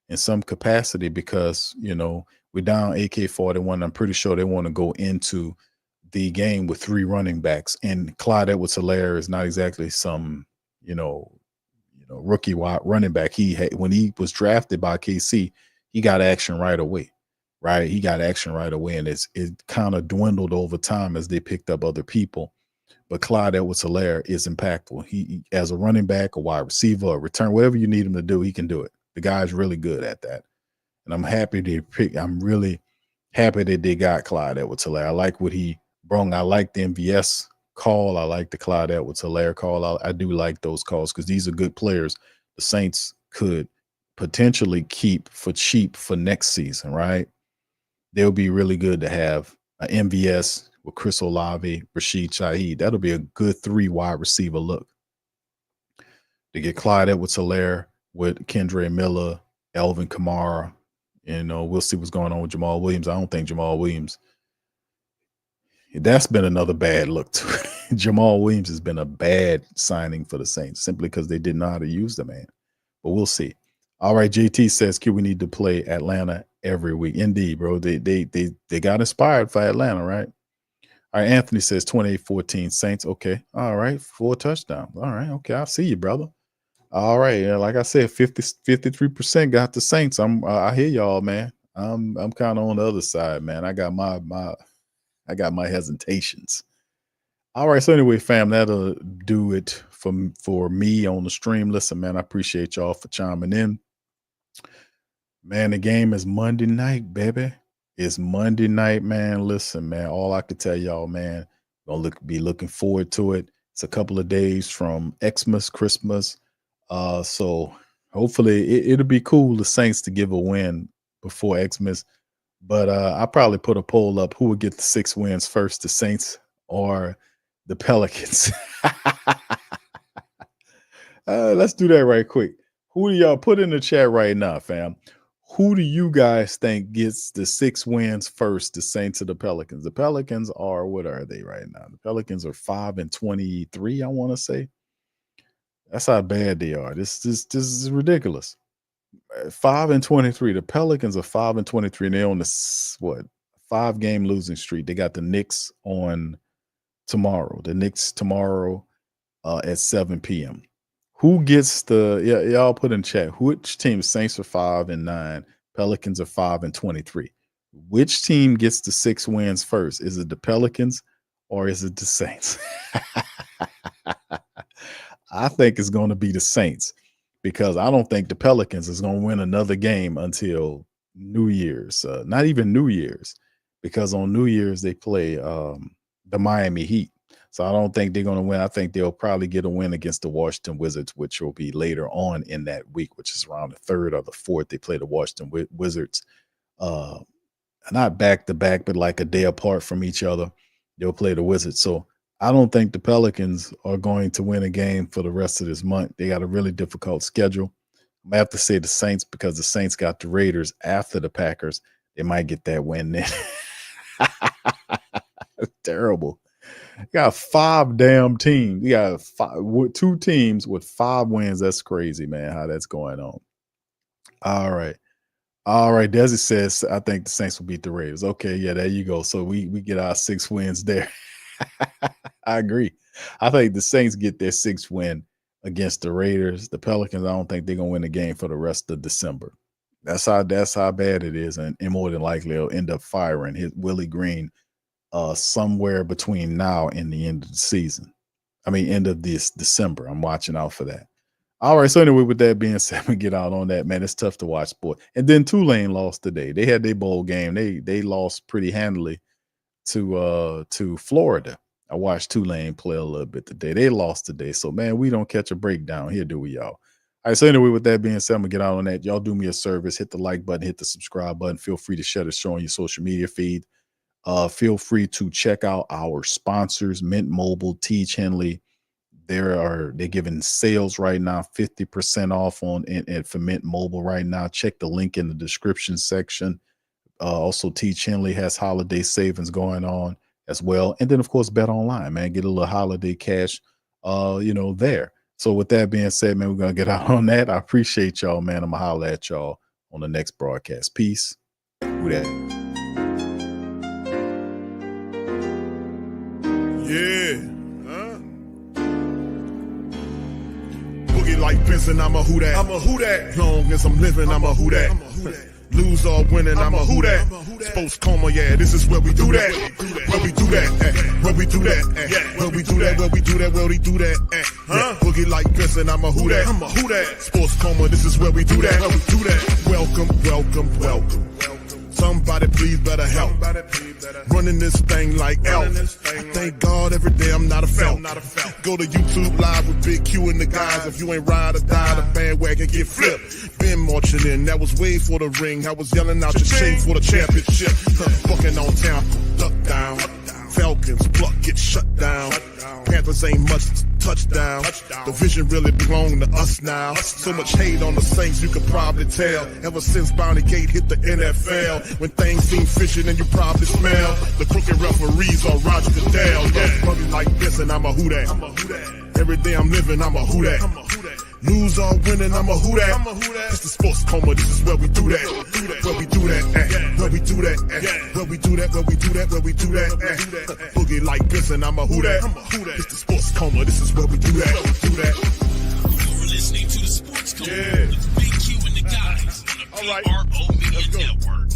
in some capacity because we're down AK-41. I'm pretty sure they want to go into the game with 3 running backs, and Clyde Edwards-Helaire is not exactly some rookie running back. When he was drafted by KC, he got action right away. Right, he got action right away, and it kind of dwindled over time as they picked up other people. But Clyde Edwards-Helaire is impactful. He as a running back, a wide receiver, a return, whatever you need him to do, he can do it. The guy's really good at that, and I'm really happy that they got Clyde Edwards-Helaire. I like what he brought. I like the MVS call. I like the Clyde Edwards-Helaire call. I do like those calls because these are good players. The Saints could potentially keep for cheap for next season, right? They'll be really good to have an MVS with Chris Olave, Rashid Shaheed. That'll be a good 3 wide receiver look. To get Clyde Edwards-Helaire with Kendre Miller, Alvin Kamara, we'll see what's going on with Jamal Williams. I don't think Jamal Williams, that's been another bad look too. Jamal Williams has been a bad signing for the Saints simply because they didn't know how to use the man. But we'll see. All right, JT says, Q, we need to play Atlanta every week. Indeed, bro. They got inspired for Atlanta, right? All right, Anthony says 28-14 Saints. Okay. All right, 4 touchdowns. All right, okay. I see you, brother. All right. Like I said, 53% got the Saints. I hear y'all, man. I'm kind of on the other side, man. I got my hesitations. All right. So anyway, fam, that'll do it for me on the stream. Listen, man, I appreciate y'all for chiming in. Man, the game is Monday night, baby. It's Monday night, man. Listen, man, all I could tell y'all, man, gonna be looking forward to it. It's a couple of days from Xmas, Christmas. So hopefully it'll be cool, the Saints to give a win before Xmas. But I probably put a poll up who would get the 6 wins first, the Saints or the Pelicans. Let's do that right quick. Who do y'all put in the chat right now, fam? Who do you guys think gets the 6 wins first, the Saints or the Pelicans? The Pelicans are, what are they right now? The Pelicans are 5-23, I want to say. That's how bad they are. This is ridiculous. 5-23. The Pelicans are 5-23, and they're on the 5-game losing streak. They got the Knicks on tomorrow. The Knicks tomorrow at 7 p.m. Who gets y'all put in chat, which team? Saints are 5-9, Pelicans are 5-23. Which team gets the 6 wins first? Is it the Pelicans or is it the Saints? I think it's going to be the Saints, because I don't think the Pelicans is going to win another game until New Year's. Not even New Year's, because on New Year's they play the Miami Heat. So I don't think they're going to win. I think they'll probably get a win against the Washington Wizards, which will be later on in that week, which is around the 3rd or the 4th. They play the Washington Wizards, not back to back, but like a day apart from each other. They'll play the Wizards. So I don't think the Pelicans are going to win a game for the rest of this month. They got a really difficult schedule. I'm gonna have to say the Saints, because the Saints got the Raiders after the Packers. They might get that win then. Terrible. You got 5 damn teams. You got 2 teams with 5 wins. That's crazy, man, how that's going on. All right. Desi says, I think the Saints will beat the Raiders. Okay, yeah, there you go. So we get our 6 wins there. I agree. I think the Saints get their 6th win against the Raiders. The Pelicans, I don't think they're going to win the game for the rest of December. That's how bad it is. And more than likely, they'll end up firing Willie Green somewhere between now and the end of the season. I mean, end of this December. I'm watching out for that. All right. So anyway, with that being said, we get out on that, man. It's tough to watch sport. And then Tulane lost today. They had their bowl game. They lost pretty handily to Florida. I watched Tulane play a little bit today. They lost today. So, man, we don't catch a break down here, do we, y'all? All right, so anyway, with that being said, I'm going to get out on that. Y'all do me a service. Hit the like button. Hit the subscribe button. Feel free to share the show on your social media feed. Feel free to check out our sponsors, Mint Mobile, Teach Henley. They're giving sales right now, 50% off for Mint Mobile right now. Check the link in the description section. Also, Teach Henley has holiday savings going on as well. And then, of course, Bet Online, man. Get a little holiday cash, there. So with that being said, man, we're going to get out on that. I appreciate y'all, man. I'm going to holler at y'all on the next broadcast. Peace. Who Dat? Yeah. Boogie like Benson, I'm a Who Dat. I'm a Who Dat. Long as I'm living, I'm a Who Dat. Lose or winning, I'm a Who Dat. Sports Coma, yeah, this is where we do that. Where we do that, where we do that, where we do that, where we do that, where we do that. Boogie like Benson, I'm a Who Dat. I'm a Who Dat. Sports Coma, this is where we do that. Where we do that. Welcome. Somebody please better help. Running this thing like elf. I thank God every day I'm not a felt. Go to YouTube Live with Big Q and the guys. If you ain't ride or die, the bandwagon get flipped. Been marching in, that was way for the ring. I was yelling out your shade for the championship. Fucking on town, duck down. Falcons, pluck, get shut down. Panthers ain't much touchdown. The vision really belong to us now. So much hate on the Saints, you could probably tell. Ever since Bounty Gate hit the NFL, when things seem fishy and you probably smell the crooked referees on Roger Goodell. Yeah, brother like this and I'm a Who Dat. Every day I'm living, I'm a Who Dat. Lose or winning, I'm a Who Dat. It's the Sports Coma, this is where we do that. Where we do that, where we do that, where we do that, where we do that, where we do that. Boogie like this and I'm a Who Dat. It's the Sports Coma, this is where we do that. You're listening to the Sports Coma with Big Q and the guys on the PRO Media Network.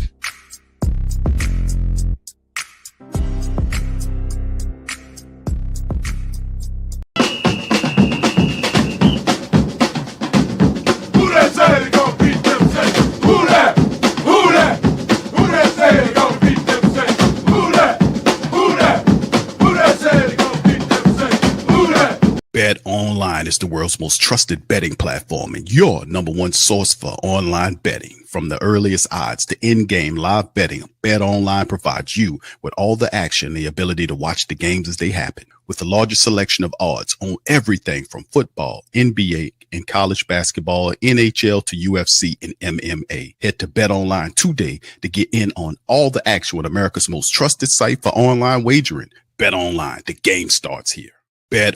Bet Online is the world's most trusted betting platform and your number one source for online betting. From the earliest odds to in-game live betting, Bet Online provides you with all the action and the ability to watch the games as they happen. with the largest selection of odds on everything from football, NBA, and college basketball, NHL to UFC and MMA. Head to BetOnline today to get in on all the action with America's most trusted site for online wagering. BetOnline, the game starts here. Bet.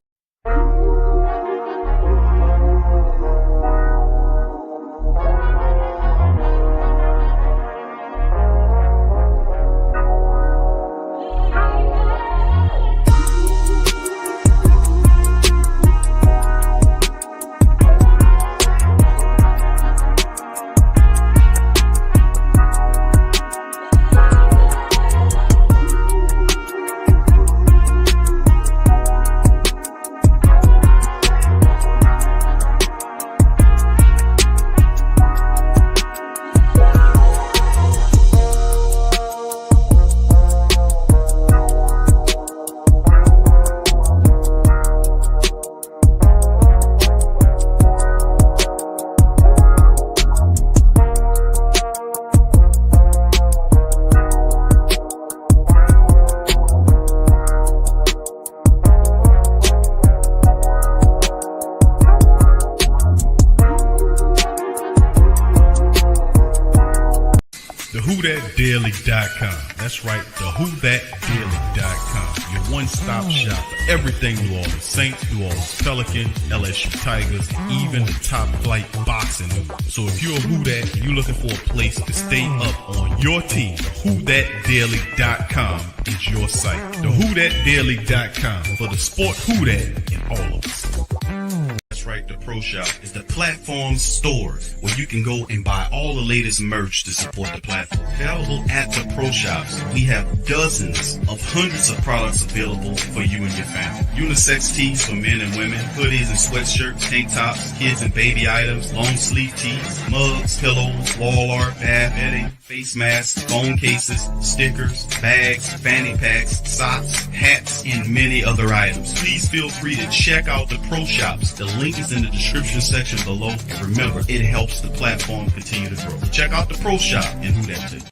WhoThatDaily.com. That's right, the WhoThatDaily.com. Your one-stop shop for everything New Orleans Saints, New Orleans Pelicans, LSU Tigers, and even the top flight boxing news. So if you're a Who Dat and you're looking for a place to stay up on your team, WhoThatDaily.com is your site. The WhoThatDaily.com for the sport Who Dat in all of us. That's right, the Pro Shop is the platform store where you can go and buy all the latest merch to support the platform. Available at the Pro Shops, we have dozens of hundreds of products available for you and your family. Unisex tees for men and women, hoodies and sweatshirts, tank tops, kids and baby items, long sleeve tees, mugs, pillows, wall art, bath bedding, face masks, phone cases, stickers, bags, fanny packs, socks, hats, and many other items. Please feel free to check out the Pro Shops. The link is in the description section below. And remember, it helps the platform continue to grow. Check out the Pro Shop and Who Dat.